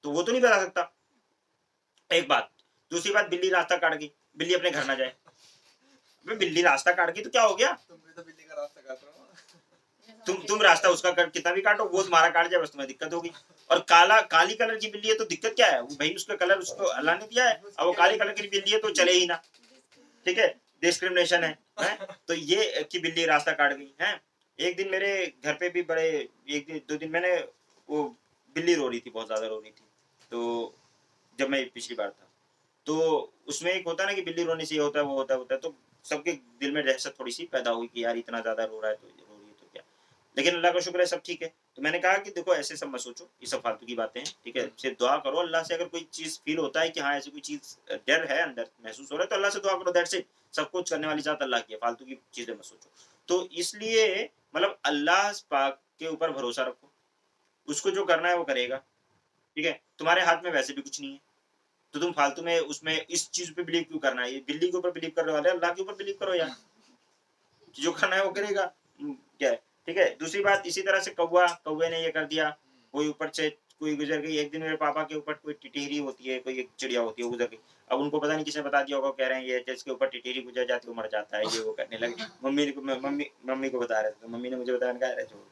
तो वो तो नहीं बता सकता। एक बात। दूसरी बात, बिल्ली रास्ता काट गई, बिल्ली अपने घर ना जाए। बिल्ली रास्ता काट गई तो क्या हो गया? तुम भी तो बिल्ली का रास्ता काट रहे हो। तुम रास्ता उसका कितना भी काटो, वो तुम्हारा काट जाए, बस तुम्हें दिक्कत होगी। और काली कलर की बिल्ली है तो दिक्कत क्या है? वो भाई उसका कलर उसको अल्लाह ने दिया है, अब वो काली कलर की बिल्ली है तो चले ही ना, ठीक है, डिस्क्रिमिनेशन है? तो ये कि बिल्ली रास्ता काट गई है। एक दिन मेरे घर पे भी बड़े, एक दिन 2 दिन मैंने, वो बिल्ली रो रही थी, बहुत ज्यादा रो रही थी, तो जब मैं पिछली बार था, तो उसमें एक होता है ना कि बिल्ली रोने से ये होता है, वो होता है, तो सबके दिल में दहशत थोड़ी सी पैदा हुई कि यार इतना ज्यादा रो रहा है तो रो रही है तो क्या। लेकिन अल्लाह का शुक्र है सब ठीक है। तो मैंने कहा कि देखो ऐसे सब मत सोचो, ये सब फालतू की बातें हैं, ठीक है, सिर्फ दुआ करो अल्लाह से। अगर कोई चीज फील होता है कि हाँ ऐसी कोई चीज डर है अंदर महसूस हो रहा है, तो अल्लाह से दुआ करो, दैट्स इट। सब कुछ करने वाली जात अल्लाह की है, फालतू की चीजें मत सोचो। तो इसलिए मतलब अल्लाह पाक के ऊपर भरोसा रखो, उसको जो करना है वो करेगा, ठीक है। तुम्हारे हाथ में वैसे भी कुछ नहीं है, तो तुम फालतू में उसमें इस चीज पे बिलीव क्यों करना है? ये बिल्ली के ऊपर बिलीव करने वाले, अल्लाह के ऊपर बिलीव करो यार, जो करना है वो करेगा। क्या है, ठीक है। दूसरी बात, इसी तरह से कौवे ने ये कर दिया, कोई ऊपर से कोई गुजर गई। एक दिन मेरे पापा के ऊपर कोई टिटहरी होती है, कोई एक चिड़िया होती है, वो गुजर गई। अब उनको पता नहीं किसने बता दिया होगा, कह रहे हैं ये जिसके ऊपर टिटहरी गुजर जाती है वो मर जाता है, ये वो करने लगे। मम्मी को बता रहे थे, तो मम्मी ने मुझे बताया, कह रहे थे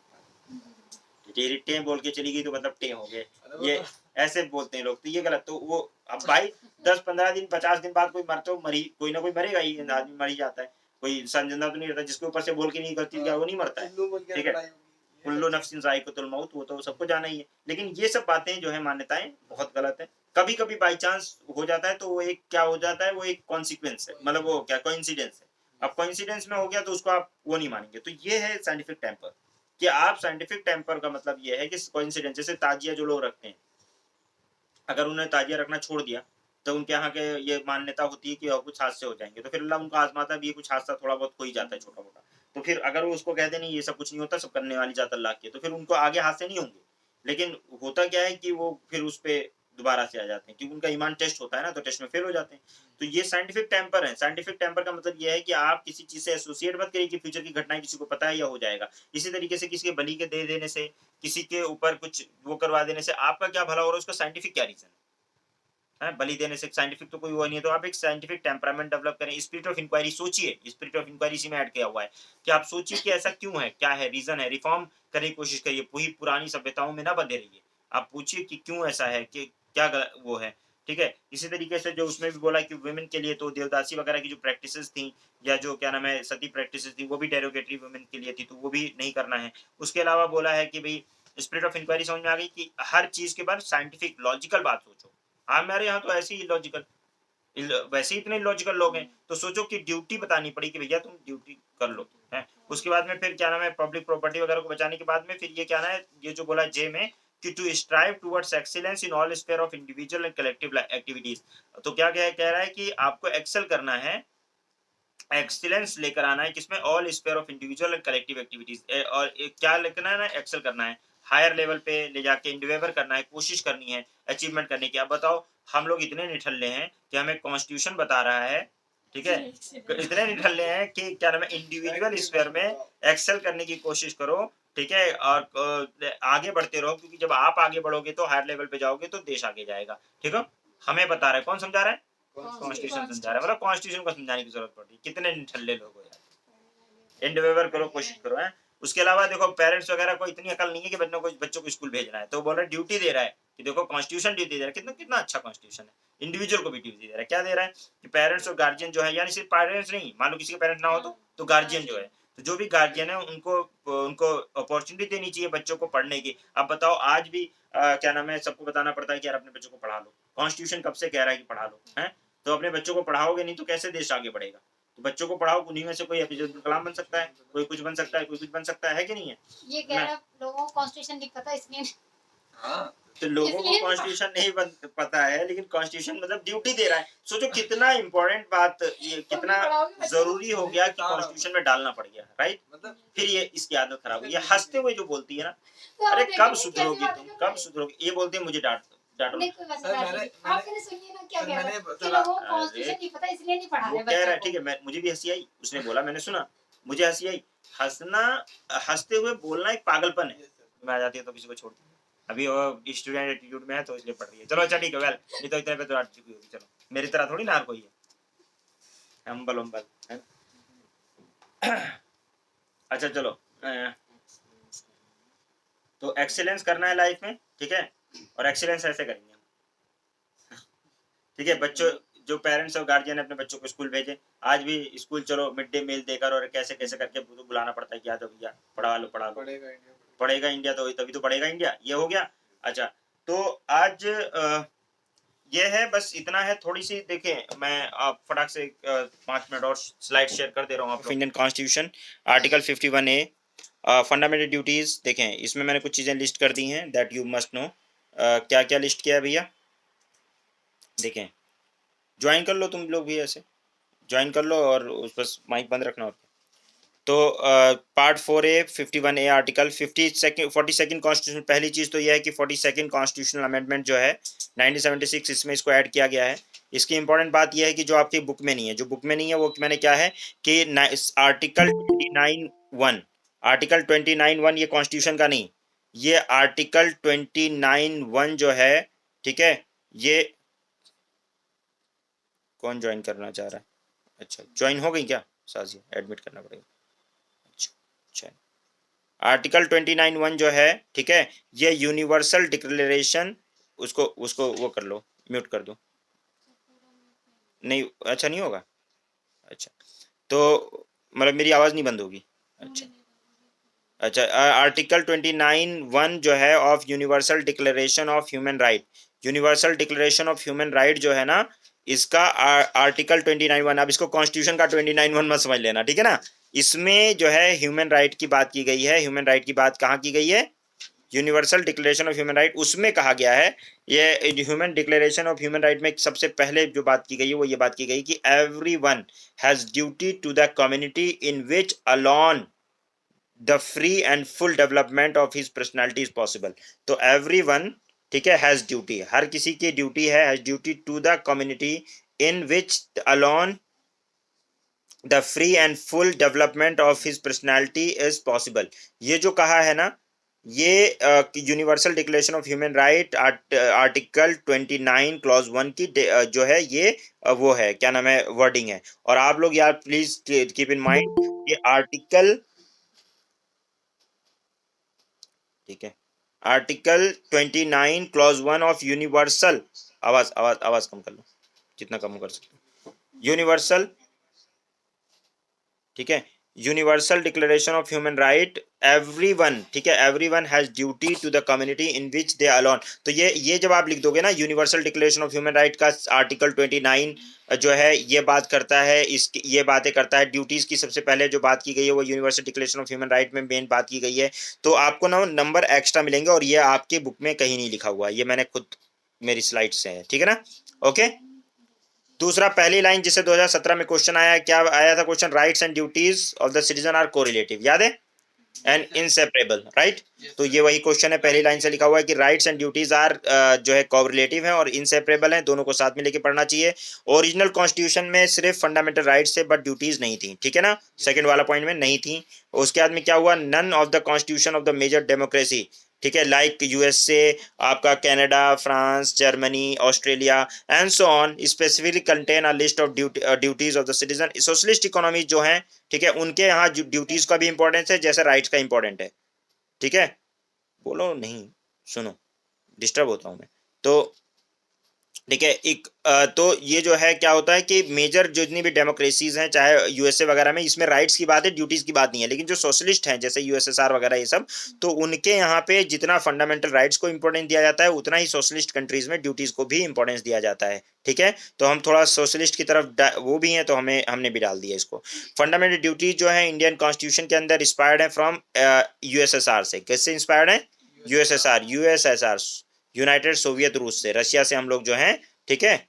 टिटहरी टें बोल के चली गई तो मतलब टें हो गए, ये ऐसे बोलते हैं लोग, तो ये गलत। तो वो अब भाई 10-15 दिन 50 दिन बाद कोई कोई ना कोई मरेगा ही, आदमी मर ही जाता है, कोई इंसान जिंदा तो नहीं रहता। जिसके ऊपर से बोल के नहीं करती क्या वो नहीं मरता है, ठीक है। कुल्लू नफ्सिन ज़ाइक़तुल मौत, वो तो सबको जाना ही है। लेकिन ये सब बातें जो है, मान्यताएं बहुत गलत है। कभी कभी बाई चांस हो जाता है तो वो एक क्या हो जाता है, वो एक कॉन्सिक्वेंस है, मतलब वो क्या कोइंसिडेंस है। अब कोइंसिडेंस में हो गया तो उसको आप वो नहीं मानेंगे। तो ये है साइंटिफिक टेम्पर, कि आप साइंटिफिक टेम्पर का मतलब ये है कि कोइंसिडेंस, जैसे ताजिया जो लोग रखते हैं, अगर उन्हें ताजिया रखना छोड़ दिया तो उनके यहाँ के ये मान्यता होती है कि और कुछ हादसे हो जाएंगे, तो फिर अल्लाह उनको आजमाता भी है, कुछ हादसा थोड़ा बहुत हो ही जाता है छोटा मोटा। तो फिर अगर वो उसको कहते नहीं ये सब कुछ नहीं होता, सब करने वाली जात अल्लाह की है, तो फिर उनको आगे हादसे नहीं होंगे। लेकिन होता क्या है कि वो फिर उस पर दोबारा से आ जाते हैं, क्योंकि उनका ईमान टेस्ट होता है ना, तो टेस्ट में फेल हो जाते हैं। तो ये साइंटिफिक टेम्पर है। साइंटिफिक टेम्पर का मतलब ये है कि आप किसी चीज से एसोसिएट मत करिए कि फ्यूचर की घटनाएं किसी को पता है या हो जाएगा। इसी तरीके से किसी के बलि के दे देने से, किसी के ऊपर कुछ वो करवा देने से आपका क्या भला हो रहा है, उसका साइंटिफिक क्या रीजन है? बलि देने से साइंटिफिक तो कोई वो नहीं है। तो आप एक साइंटिफिक टेम्परामेंट डेवलप करें, स्पिरिट ऑफ इंक्वायरी सोचिए। स्पिरिट ऑफ इंक्वायरी इसी में ऐड किया हुआ है कि आप सोचिए कि ऐसा क्यों है, क्या है, रीजन है, रिफॉर्म करने की कोशिश करिए, पूरी पुरानी सभ्यताओं में ना बंधे रहिए। आप पूछिए कि क्यों ऐसा है, कि क्या वो है, ठीक है। इसी तरीके से जो उसमें भी बोला कि वुमेन के लिए तो देवदासी वगैरह की जो प्रैक्टिसेस थी, या जो क्या नाम है सती प्रैक्टिसेस थी, वो भी डेरोगेटरी वुमेन के लिए थी, तो वो भी नहीं करना है। उसके अलावा बोला है कि भाई स्पिरिट ऑफ इंक्वायरी समझ में आ गई कि हर चीज के बाद साइंटिफिक लॉजिकल बात सोचो। हमारे यहाँ तो ऐसे ही लॉजिकल, वैसे ही इतने लॉजिकल लोग हैं, तो सोचो कि ड्यूटी बतानी पड़ी कि भैया तुम ड्यूटी कर लो, है। उसके बाद में फिर क्या नाम है पब्लिक प्रॉपर्टी वगैरह को बचाने के बाद में फिर ये क्या नाम है, ये जो बोला जे में कि to strive towards excellence in all sphere of individual and collective activities. तो क्या कह रहा है कि आपको एक्सेल करना है, एक्सीलेंस लेकर आना है, किसमें, all sphere of individual and collective activities. और क्या लिखना है ना, एक्सेल करना है, हायर लेवल पे ले जाके इंडिवेवर करना है, कोशिश करनी है अचीवमेंट करने की। अब बताओ, हम लोग इतने निठल्ले हैं कि हमें कॉन्स्टिट्यूशन बता रहा है, ठीक है, इतने निठल्ले हैं कि क्या नाम है इंडिविजुअल स्फीयर में एक्सेल करने की कोशिश करो, ठीक है, और आगे बढ़ते रहो, क्योंकि जब आप आगे बढ़ोगे तो हायर लेवल पे जाओगे तो देश आगे जाएगा, ठीक है। हमें बता रहा है, कौन समझा रहा है? कॉन्स्टिट्यूशन समझा रहा है। मतलब कॉन्स्टिट्यूशन को समझाने की जरूरत पड़ती है, कितने निठल्ले लोग हो यार। इंडिवेवर करो, कोशिश करो, है। उसके अलावा देखो, पेरेंट्स वगैरह को इतनी अकल नहीं है कि बच्चों को स्कूल भेजना है, तो बोल रहा है ड्यूटी दे रहा है कि देखो कॉन्स्टिट्यूशन ड्यूटी दे रहा है, कितना कितना अच्छा कॉन्स्टिट्यूशन है। इंडिविजुअल को भी ड्यूटी दे रहा है, क्या दे रहा है कि पेरेंट्स और गार्जियन जो है, यानी सिर्फ पेरेंट्स नहीं, मान लो किसी के पेरेंट्स ना हो तो गार्जियन जो है, तो जो भी गार्जियन है उनको उनको अपॉर्चुनिटी देनी चाहिए बच्चों को पढ़ने की। अब बताओ, आज भी क्या नाम है सबको बताना पड़ता है कि यार अपने बच्चों को पढ़ा लो। कॉन्स्टिट्यूशन कब से कह रहा है कि पढ़ा लो, है। तो अपने बच्चों को पढ़ाओगे नहीं तो कैसे देश आगे बढ़ेगा? तो बच्चों को पढ़ाओ, उन्हीं में से कोई एपीजे अब्दुल कलाम बन सकता है, कोई कुछ बन सकता है, कोई कुछ बन सकता है कि नहीं है? ये कह रहा लोगों को कॉन्स्टिट्यूशन नहीं पता इसलिए। हाँ, तो लोगों को कॉन्स्टिट्यूशन नहीं पता है, लेकिन कॉन्स्टिट्यूशन मतलब ड्यूटी दे रहा है। सोचो कितना इंपॉर्टेंट बात, ये कितना जरूरी हो गया कि कॉन्स्टिट्यूशन में डालना पड़ गया, राइट। मतलब फिर ये इसकी आदत खराब हुई, ये हंसते हुए जो बोलती है ना, अरे कब सुधरोगी तुम, कब सुधरोगी, ये बोलते हैं मुझे डांटो। आप मैंने सुनिए ना क्या कह रहा है कि लोगों को कॉन्स्टिट्यूशन नहीं पता इसलिए नहीं पढ़ा वो रहे कह रहा है, बच्चों ठीक है, मैं मुझे भी हंसी आई, उसने बोला, मैंने सुना, मुझे हंसी आई। हंसना, हंसते हुए बोलना एक पागलपन है। मैं आ जाती है तो किसी को छोड़ अभी वो स्टूडेंट एटीट्यूड में है तो इसलिए पढ़ रही है। चलो अच्छा ठीक है, वेल नहीं तो इतने पे तो आ चुकी होगी। चलो मेरी तरह थोड़ी ना हर कोई है हम्बल उम्बल है। अच्छा चलो एक्सीलेंस करना है। तो एक्सीलेंस करना है लाइफ में, ठीक है, और एक्सीलेंस ऐसे करेंगे हम, ठीक है। बच्चों जो पेरेंट्स और गार्जियन अपने बच्चों को स्कूल भेजे, आज भी स्कूल चलो मिड डे मील देकर और कैसे कैसे करके बुलाना पड़ता है कि आ जाओ भैया पढ़ा लो पढ़ा लो, पढ़ेगा इंडिया पढ़ेगा इंडिया तो तभी तो पढ़ेगा इंडिया, ये हो गया। अच्छा तो आज ये है, बस इतना है। थोड़ी सी देखें, मैं आप फटाक से 5 मिनट और स्लाइड शेयर कर दे रहा हूँ आप। Indian constitution article 51A fundamental duties देखें, इसमें मैंने कुछ चीज़ें लिस्ट कर दी हैं दैट यू मस्ट नो। क्या क्या लिस्ट किया है भैया, देखें ज्वाइन कर लो तुम लोग भी, ऐसे ज्वाइन कर लो और उस बस माइक बंद रखना। और तो part 4A 51A article 42nd constitution, पहली चीज़ तो यह है कि 42nd कॉन्स्टिट्यूशनल अमेंडमेंट जो है 1976 इसमें इसको ऐड किया गया है। इसकी इंपॉर्टेंट बात यह है कि जो आपकी बुक में नहीं है, जो बुक में नहीं है वो मैंने क्या है कि आर्टिकल 29(1), आर्टिकल 29(1) ये कॉन्स्टिट्यूशन का नहीं, ये आर्टिकल 29(1) जो है, ठीक है। ये कौन ज्वाइन करना चाह रहा है? अच्छा ज्वाइन हो गई क्या साजिया, एडमिट करना पड़ेगा। अच्छा आर्टिकल 29(1) जो है, ठीक है, ये यूनिवर्सल डिक्लेरेशन, उसको उसको वो कर लो, म्यूट कर दो। नहीं अच्छा नहीं होगा, अच्छा तो मतलब मेरी आवाज़ नहीं बंद होगी। अच्छा अच्छा आर्टिकल 29(1) जो है of universal declaration of human right, universal declaration of human right जो है ना, इसका आर्टिकल 29(1), अब इसको कॉन्स्टिट्यूशन का 29(1) मत समझ लेना, ठीक है ना। इसमें जो है ह्यूमन राइट की बात की गई है। ह्यूमन राइट की बात कहाँ की गई है? Universal declaration of human right, उसमें कहा गया है, ये human declaration of human right में सबसे पहले जो बात की गई है वो ये बात की गई कि everyone has duty to the community in which alone the free and full development of his personality is possible. तो एवरीवन, ठीक है, हैज ड्यूटी, हर किसी की ड्यूटी है, has duty to the community in which alone the free and full development of his personality is possible. ये जो कहा है ना, ये universal declaration of human right article 29 clause 1 की जो है ये वो है, क्या नाम है, वर्डिंग है। और आप लोग यार प्लीज कीप इन माइंड ये आर्टिकल, ठीक है, आर्टिकल 29 क्लॉज 1 ऑफ यूनिवर्सल, आवाज आवाज आवाज कम कर लो जितना कम कर सकते हो, यूनिवर्सल, ठीक है, universal declaration of human right, everyone, ठीक है, everyone has duty to the community in which they alone. तो ये जब आप लिख दोगे ना, universal declaration of human right का आर्टिकल 29 जो है ये बात करता है, इसकी ये बातें करता है, ड्यूटीज की सबसे पहले जो बात की गई है वो universal declaration of human right में मेन बात की गई है। तो आपको ना नंबर एक्स्ट्रा मिलेंगे और ये आपके बुक में कहीं नहीं लिखा हुआ, ये मैंने खुद मेरी स्लाइड से है, ठीक है ना। ओके दूसरा, पहली लाइन जिसे 2017 में क्वेश्चन आया, क्या आया था question? Rights and duties of the citizen are correlative, याद है, एंड इनसेपरेबल, राइट। तो ये वही क्वेश्चन है, पहली लाइन से लिखा हुआ है कि राइट्स एंड ड्यूटीज आर जो है कोरिलेटिव है और इनसेपरेबल है, दोनों को साथ में लेके पढ़ना चाहिए। ओरिजिनल कॉन्स्टिट्यूशन में सिर्फ फंडामेंटल राइट्स थे बट ड्यूटीज नहीं थी, ठीक है ना, सेकंड वाला पॉइंट में नहीं थी। उसके बाद में क्या हुआ? None of the constitution of the major democracy, ठीक है, लाइक यूएसए, आपका Canada, France, Germany, Australia and so on specifically contain a list of duties of the citizen. Socialist economy जो है, ठीक है, उनके यहाँ ड्यूटीज का भी इंपॉर्टेंस है जैसे राइट्स का इंपॉर्टेंट है, ठीक है। बोलो नहीं, सुनो डिस्टर्ब होता हूं मैं। तो ठीक है, एक तो ये जो है क्या होता है कि मेजर जितनी भी डेमोक्रेसीज हैं चाहे यूएसए वगैरह में, इसमें राइट्स की बात है, ड्यूटीज की बात नहीं है। लेकिन जो सोशलिस्ट हैं जैसे यूएसएसआर वगैरह ये सब, तो उनके यहाँ पे जितना फंडामेंटल राइट्स को इंपॉर्टेंस दिया जाता है उतना ही सोशलिस्ट कंट्रीज में ड्यूटीज को भी इंपॉर्टेंस दिया जाता है, ठीक है। तो हम थोड़ा सोशलिस्ट की तरफ वो भी हैं तो हमने भी डाल दिया इसको। फंडामेंटल ड्यूटीज जो है इंडियन कॉन्स्टिट्यूशन के अंदर इंस्पायर्ड है फ्रॉम यूएसएसआर से। किससे इंस्पायर्ड है? यूएसएसआर, यूनाइटेड सोवियत रूस से, रशिया से हम लोग जो हैं, ठीक है,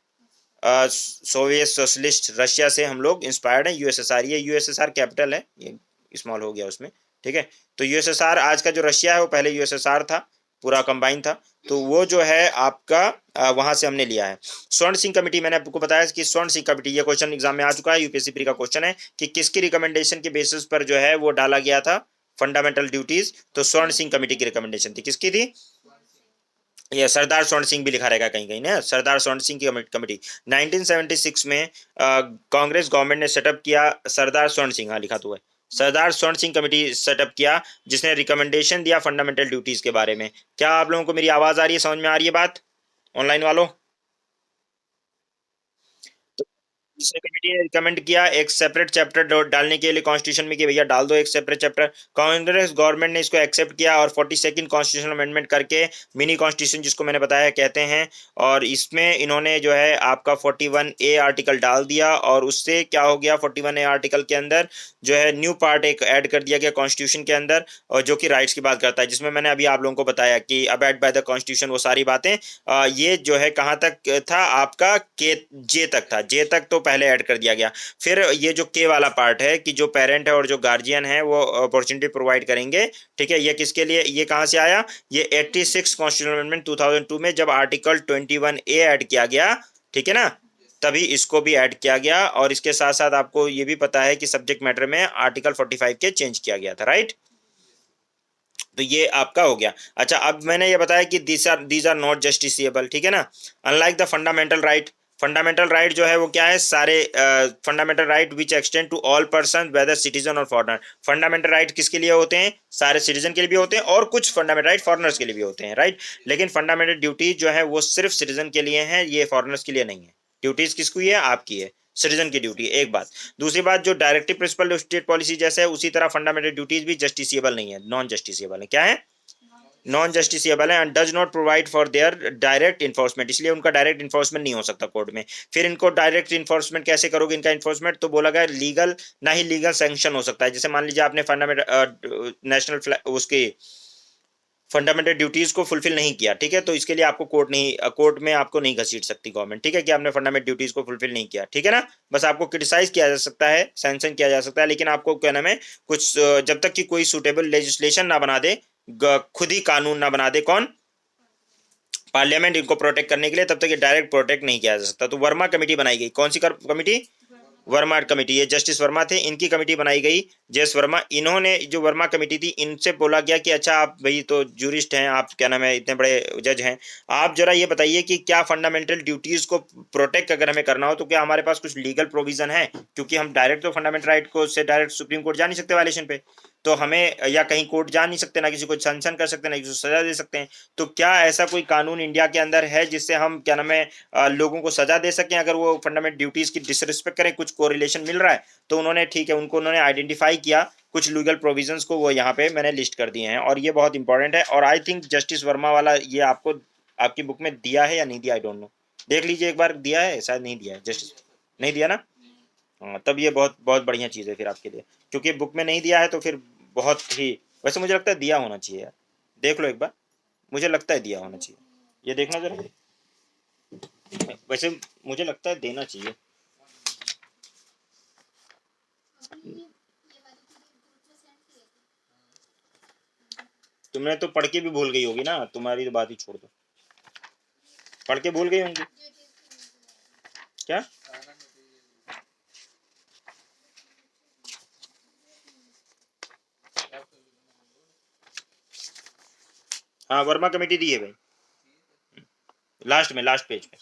सोवियत सोशलिस्ट रशिया से हम लोग इंस्पायर्ड हैं। यूएसएसआर, ये यूएसएसआर कैपिटल है, ये स्मॉल हो गया उसमें, ठीक है। तो यूएसएसआर आज का जो रशिया है वो पहले यूएसएसआर था, पूरा कंबाइन था। तो वो जो है आपका वहां से हमने लिया है। स्वर्ण सिंह कमेटी, मैंने आपको बताया कि स्वर्ण सिंह कमेटी, ये क्वेश्चन एग्जाम में आ चुका है, यूपीएससी प्री का क्वेश्चन है कि किसकी रिकमेंडेशन के बेसिस पर जो है वो डाला गया था फंडामेंटल ड्यूटीज। तो स्वर्ण सिंह कमेटी की रिकमेंडेशन थी, किसकी थी? ये सरदार स्वर्ण सिंह भी लिखा रहेगा कहीं कहीं ना, सरदार स्वर्ण सिंह की कमेटी 1976 में कांग्रेस गवर्नमेंट ने सेटअप किया, सरदार स्वर्ण सिंह, हाँ लिखा तो है, सरदार स्वर्ण सिंह कमेटी सेटअप किया, जिसने रिकमेंडेशन दिया फंडामेंटल ड्यूटीज के बारे में। क्या आप लोगों को मेरी आवाज आ रही है, समझ में आ रही है बात ऑनलाइन वालों? जिसने कमेटी ने रिकमेंड किया एक सेपरेट चैप्टर डालने के लिए कॉन्स्टिट्यूशन में कि भैया डाल दो एक सेपरेट चैप्टर। कांग्रेस गवर्नमेंट ने इसको एक्सेप्ट किया और 42nd कॉन्स्टिट्यूशनल अमेंडमेंट करके मिनी कॉन्स्टिट्यूशन जिसको मैंने बताया कहते हैं, और इसमें इन्होंने जो है आपका 41A आर्टिकल डाल दिया, और उससे क्या हो गया 41A आर्टिकल के अंदर जो है न्यू पार्ट एक ऐड कर दिया गया कॉन्स्टिट्यूशन के अंदर, और जो कि राइट्स की बात करता है, जिसमें मैंने अभी आप लोगों को बताया कि अबैड बाय द कॉन्स्टिट्यूशन वो सारी बातें। ये जो है कहाँ तक था आपका, के जे तक था, जे तक तो पहले ऐड कर दिया गया। फिर ये जो के वाला पार्ट है कि जो पेरेंट है और जो गार्जियन है वो अपॉर्चुनिटी प्रोवाइड करेंगे, ठीक है, ये किसके लिए, ये कहाँ से आया, ये 86 कॉन्स्टिट्यूशनल अमेंडमेंट 2002 में जब आर्टिकल 21A ऐड किया गया, ठीक है ना, तभी इसको भी ऐड किया गया। और इसके साथ साथ आपको ये भी पता है कि सब्जेक्ट मैटर में आर्टिकल 45 के चेंज किया गया था, राइट। तो ये आपका हो गया। अच्छा, अब मैंने ये बताया कि दीज आर नॉट जस्टिसेबल, ठीक है ना, unlike the fundamental right. Fundamental right जो है वो क्या है, सारे fundamental right which extend to all person whether citizen or foreigner. Fundamental right किसके लिए होते हैं, सारे सिटीजन के लिए भी होते हैं, और कुछ फंडामेंटल राइट फॉरनर्स के लिए भी होते हैं, राइट। लेकिन फंडामेंटल ड्यूटीज जो है वो सिर्फ सिटीजन के लिए हैं, ये फॉरनर्स के लिए नहीं है। ड्यूटीज किसकी है, आपकी है, सिटीजन की ड्यूटी, एक बात। दूसरी बात, जो डायरेक्टिव प्रिंसिपल स्टेट पॉलिसी जैसे है उसी तरह फंडामेंटल ड्यूटीज भी जस्टिसेबल नहीं है, नॉन जस्टिसेबल है। क्या है, नॉन जस्टिसेबल है, and does not provide for their direct enforcement, इसलिए उनका डायरेक्ट इन्फोर्समेंट नहीं हो सकता कोर्ट में। फिर इनको डायरेक्ट इन्फोर्समेंट कैसे करोगे इनका इन्फोर्समेंट, तो बोला गया लीगल, ना ही लीगल सैंक्शन हो सकता है। जैसे मान लीजिए आपने फंडामेंटल नेशनल उसकी फंडामेंटल ड्यूटीज को फुलफिल नहीं किया, ठीक है, तो इसके लिए आपको कोर्ट में आपको नहीं घसीट सकती गवर्नमेंट, ठीक है, कि आपने फंडामेंटल ड्यूटीज को फुलफिल नहीं किया, ठीक है ना। बस आपको क्रिटिसाइज किया जा सकता है, सैंक्शन किया जा सकता है, लेकिन आपको क्या नाम है, कुछ जब तक कि कोई सुटेबल लेजिस्लेशन ना बना दे, खुद ही कानून ना बना दे, कौन, पार्लियामेंट, इनको प्रोटेक्ट करने के लिए, तब तक ये डायरेक्ट प्रोटेक्ट नहीं किया जा सकता। तो वर्मा कमेटी बनाई गई, कौन सी कमेटी, वर्मा कमेटी, ये जस्टिस वर्मा थे, इनकी कमेटी बनाई गई, जस वर्मा। इन्होंने, जो वर्मा कमेटी थी, इनसे बोला गया कि अच्छा आप भाई तो जूरिस्ट हैं, आप क्या नाम है, इतने बड़े जज हैं, आप जरा ये बताइए कि क्या फंडामेंटल ड्यूटीज को प्रोटेक्ट अगर हमें करना हो तो क्या हमारे पास कुछ लीगल प्रोविजन है, क्योंकि हम डायरेक्ट तो फंडामेंटल राइट को से डायरेक्ट सुप्रीम कोर्ट जा नहीं सकते वायलेशन पे, तो हमें, या कहीं कोर्ट जा नहीं सकते, ना किसी को सैंक्शन कर सकते, ना किसी को सजा दे सकते हैं। तो क्या ऐसा कोई कानून इंडिया के अंदर है जिससे हम क्या नाम है लोगों को सजा दे सकें अगर वो फंडामेंटल ड्यूटीज की डिसरिस्पेक्ट करें, कुछ कोरिलेशन मिल रहा है, तो उन्होंने, ठीक है, उन्होंने आइडेंटिफाई किया कुछ लीगल प्रोविजंस को, वो यहाँ पे मैंने लिस्ट कर दिए हैं, और ये बहुत इंपॉर्टेंट है। और आई थिंक जस्टिस वर्मा वाला ये आपको आपकी बुक में दिया है या नहीं दिया, आई डोंट नो, देख लीजिए एक बार, दिया है शायद, नहीं दिया है, जस्टिस नहीं दिया ना, हाँ, तब ये बहुत बहुत बढ़िया चीज़ है फिर आपके लिए, क्योंकि बुक में नहीं दिया है तो फिर बहुत ही, वैसे मुझे लगता है दिया होना चाहिए यार, देख लो एक बार, मुझे लगता है दिया होना चाहिए, ये देखना जरा, वैसे मुझे लगता है देना चाहिए। तुमने तो पढ़ के भी भूल गई होगी ना, तुम्हारी तो बात ही छोड़ दो, पढ़ के भूल गई होंगी क्या, हाँ वर्मा कमेटी दी है भाई, लास्ट में, लास्ट पेज पे,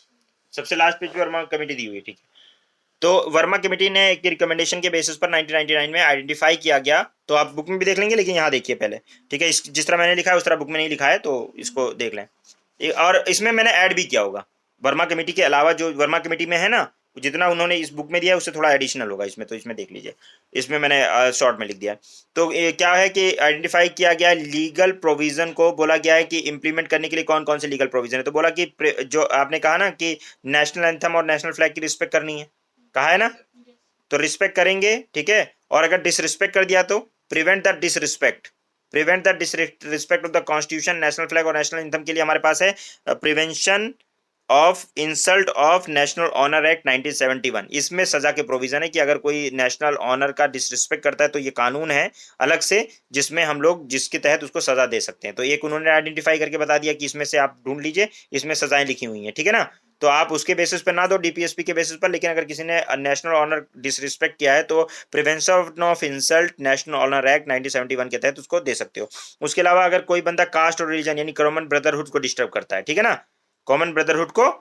सबसे लास्ट पेज पे वर्मा कमेटी दी हुई है, ठीक है। तो वर्मा कमेटी ने एक रिकमेंडेशन के बेसिस पर 1999 में आइडेंटिफाई किया गया, तो आप बुक में भी देख लेंगे, लेकिन यहाँ देखिए पहले, ठीक है, जिस तरह मैंने लिखा है उस तरह बुक में नहीं लिखा है, तो इसको देख लें। और इसमें मैंने ऐड भी किया होगा, वर्मा कमेटी के अलावा जो वर्मा कमेटी में है ना, जितना उन्होंने इस बुक में दिया है उससे थोड़ा एडिशनल होगा इसमें, तो इसमें देख लीजिए, इसमें मैंने शॉर्ट में लिख दिया है। तो क्या है कि आइडेंटिफाई किया गया लीगल प्रोविजन को, बोला गया है कि इंप्लीमेंट करने के लिए कौन कौन से लीगल प्रोविजन है, तो बोला कि जो आपने कहा ना कि नेशनल एंथम और नेशनल फ्लैग की रिस्पेक्ट करनी है, कहा है ना, तो रिस्पेक्ट करेंगे, ठीक है, और अगर डिसरिस्पेक्ट कर दिया तो prevent the disrespect, prevent the disrespect of the constitution, national flag और नेशनल एंथम के लिए हमारे पास है prevention of insult of national honour act 1971, इसमें सजा के प्रोविजन है कि अगर कोई नेशनल ऑनर का डिसरिस्पेक्ट करता है तो ये कानून है अलग से, जिसमें हम लोग जिसके तहत उसको सजा दे सकते हैं। तो एक उन्होंने आइडेंटिफाई करके बता दिया कि इसमें से आप ढूंढ लीजिए, इसमें सजाएं लिखी हुई हैं, ठीक है ना। तो आप उसके बेसिस पे ना दो, डीपीएसपी के बेसिस पर, लेकिन अगर किसी ने नेशनल ऑनर डिसरिस्पेक्ट किया है तो prevention of insult national honour act 1971 के तहत उसको दे सकते हो। उसके अलावा अगर कोई बंदा कास्ट और रिलीजन यानी कॉमन ब्रदरहुड को डिस्टर्ब करता है, ठीक है ना, कॉमन ब्रदरहुड को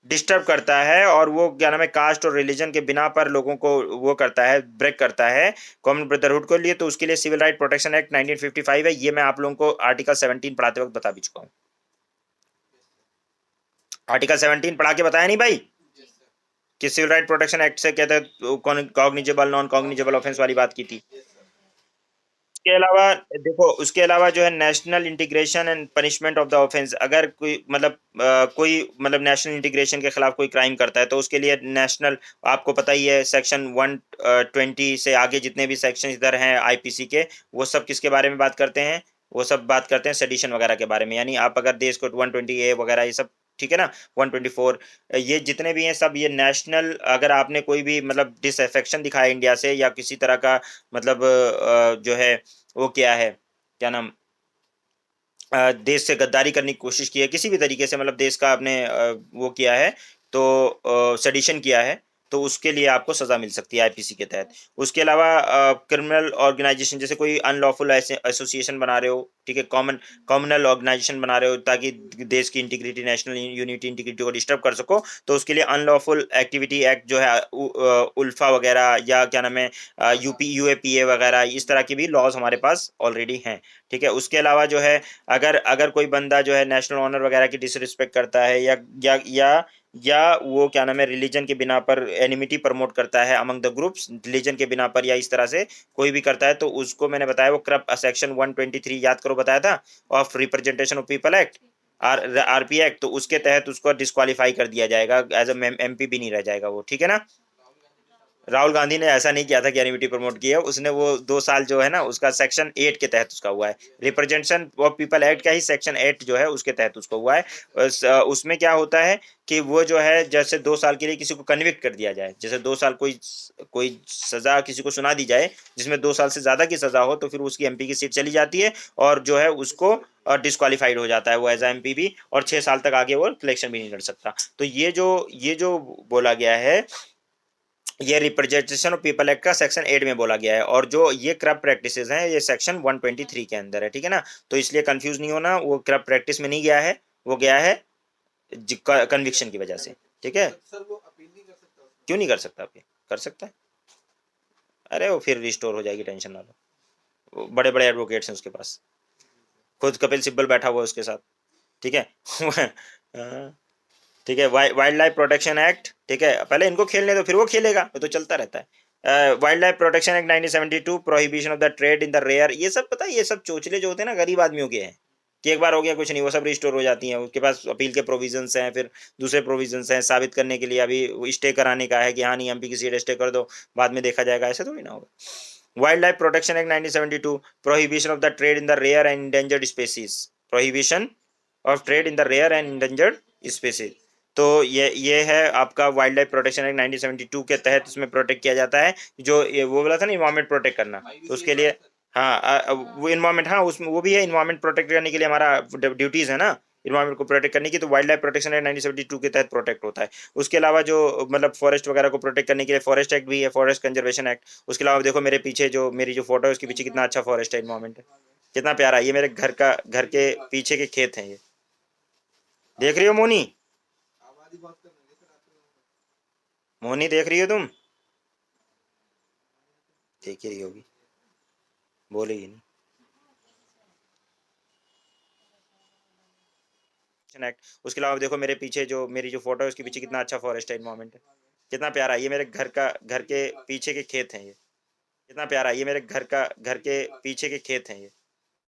डिस्टर्ब करता है और वो क्या नाम है कास्ट और रिलीजन के बिना पर लोगों को वो करता है, ब्रेक करता है कॉमन ब्रदरहुड को लिए, तो उसके लिए सिविल राइट प्रोटेक्शन एक्ट 1955 है। ये मैं आप लोगों को आर्टिकल 17 पढ़ाते वक्त बता भी चुका हूँ। आर्टिकल 17 पढ़ा के बताया नहीं भाई कि सिविल राइट प्रोटेक्शन एक्ट से कहते हैं कॉग्निजेबल नॉन कॉग्निजेबल ऑफेंस वाली बात की थी। उसके अलावा देखो, उसके अलावा जो है national integration and punishment of the offence, अगर कोई मतलब नेशनल इंटीग्रेशन के खिलाफ कोई क्राइम करता है तो उसके लिए नेशनल, आपको पता ही है सेक्शन 120 से आगे जितने भी सेक्शन इधर हैं आईपीसी के, वो सब किसके बारे में बात करते हैं, वो सब बात करते हैं सेडिशन वगैरह के बारे में। यानी आप अगर देश को 120A वगैरह ये सब, ठीक है ना, 124, ये जितने भी हैं सब ये नेशनल, अगर आपने कोई भी मतलब डिसअफेक्शन दिखाया इंडिया से या किसी तरह का मतलब जो है वो क्या है, क्या नाम, देश से गद्दारी करने की कोशिश की है किसी भी तरीके से, मतलब देश का आपने वो किया है तो सेडिशन किया है, तो उसके लिए आपको सजा मिल सकती है आईपीसी के तहत। उसके अलावा क्रिमिनल ऑर्गेनाइजेशन, जैसे कोई अनलॉफुल एसोसिएशन बना रहे हो, ठीक है, कॉमनल ऑर्गेनाइजेशन बना रहे हो ताकि देश की इंटीग्रिटी, नेशनल यूनिटी, इंटीग्रिटी को डिस्टर्ब कर सको, तो उसके लिए अनलॉफुल एक्टिविटी एक्ट जो है उल्फा वगैरह या क्या नाम है यूएपीए वगैरह, इस तरह की भी लॉज हमारे पास ऑलरेडी हैं, ठीक है। उसके अलावा जो है अगर कोई बंदा जो है नेशनल ऑनर वगैरह की डिसरिस्पेक्ट करता है या वो क्या नाम है रिलीजन के बिना पर एनिमिटी प्रमोट करता है अमंग द ग्रुप्स, रिलीजन के बिना पर या इस तरह से कोई भी करता है, तो उसको मैंने बताया वो करप्ट सेक्शन 123 याद करो बताया था of representation of people act, RP act, तो उसके तहत उसको डिस्क्वालीफाई कर दिया जाएगा, एज अ एमपी भी नहीं रह जाएगा वो, ठीक है ना। राहुल गांधी ने ऐसा नहीं किया था कि एनिमिटी प्रमोट की है उसने, वो 2 साल जो है ना उसका सेक्शन 8 के तहत उसका हुआ है, रिप्रेजेंटेशन ऑफ पीपल एक्ट का ही सेक्शन 8 जो है उसके तहत उसको हुआ है। उसमें क्या होता है कि वो जो है जैसे 2 साल के लिए किसी को कन्विक्ट कर दिया जाए, जैसे 2 साल कोई सजा किसी को सुना दी जाए जिसमें 2 साल से ज्यादा की सजा हो, तो फिर उसकी एमपी की सीट चली जाती है और जो है उसको डिस्क्वालीफाइड हो जाता है वो एज एमपी भी, और 6 साल तक आगे वो इलेक्शन भी नहीं लड़ सकता। तो ये जो बोला गया है ये रिप्रेजेंटेशन ऑफ पीपल एक्ट का सेक्शन 8 में बोला गया है, और जो ये करप्ट प्रैक्टिसेस हैं ये सेक्शन 123 के अंदर है, ठीक है ना। तो इसलिए कंफ्यूज नहीं होना, वो करप्ट प्रैक्टिस में नहीं गया है, वो गया है कन्विक्शन की वजह से, ठीक है। सर वो अपील नहीं कर सकता उसमें? क्यों नहीं कर सकता, अपील कर सकता है, अरे वो फिर रिस्टोर हो जाएगी, टेंशन ना लो, बड़े बड़े एडवोकेट्स हैं उसके पास, खुद कपिल सिब्बल बैठा हुआ है उसके साथ, ठीक है। ठीक है, वाइल्ड लाइफ प्रोटेक्शन एक्ट, ठीक है, पहले इनको खेलने दो फिर वो खेलेगा, वो तो चलता रहता है। Wild life protection act 1972, prohibition of the trade in the rare, ये सब पता है, ये सब चोचले जो होते हैं ना गरीब आदमियों के हैं कि एक बार हो गया कुछ नहीं, वो सब रिस्टोर हो जाती हैं, उसके पास अपील के प्रोविजंस हैं, फिर दूसरे प्रोविजंस हैं, साबित करने के लिए अभी स्टे कराने का है कि हाँ नहीं एमपी की सीट स्टे कर दो, बाद में देखा जाएगा, ऐसे थोड़ी ना होगा। Wild life protection act 1972, prohibition of the trade in the rare and endangered species, prohibition of trade in the rare and endangered species, तो ये है आपका वाइल्ड लाइफ प्रोटेक्शन एक्ट 1972 के तहत उसमें प्रोटेक्ट किया जाता है, जो ये वो बोला था ना इन्वायरमेंट प्रोटेक्ट करना, तो उसके लिए हाँ वो इन्वायरमेंट, हाँ उसमें वो भी है, इन्वायरमेंट प्रोटेक्ट करने के लिए हमारा ड्यूटीज़ है ना इन्वायरमेंट को प्रोटेक्ट करने की, तो वाइल्ड लाइफ प्रोटेक्शन एक्ट 1972 के तहत प्रोटेक्ट होता है। उसके अलावा जो मतलब फॉरेस्ट वगैरह को प्रोटेक्ट करने के लिए फॉरेस्ट एक्ट भी है, फॉरेस्ट कंजर्वेशन एक्ट। उसके अलावा देखो मेरे पीछे जो मेरी जो फोटो है उसके पीछे कितना अच्छा फॉरेस्ट है, इन्वायरमेंट है कितना प्यारा, ये मेरे घर के पीछे के खेत हैं, ये देख रही हो मोनी, आबादी बात कर रही है सर आपके। मोनी देख रही हो तुम, देख ही रही होगी, बोलेगी नहीं। एक्ट, उसके अलावा देखो मेरे पीछे जो मेरी जो फोटो है उसके पीछे कितना अच्छा फॉरेस्ट है, इन्वायरमेंट है कितना प्यारा, ये मेरे घर के पीछे के खेत हैं, ये कितना प्यारा, ये मेरे घर के पीछे के खेत हैं, ये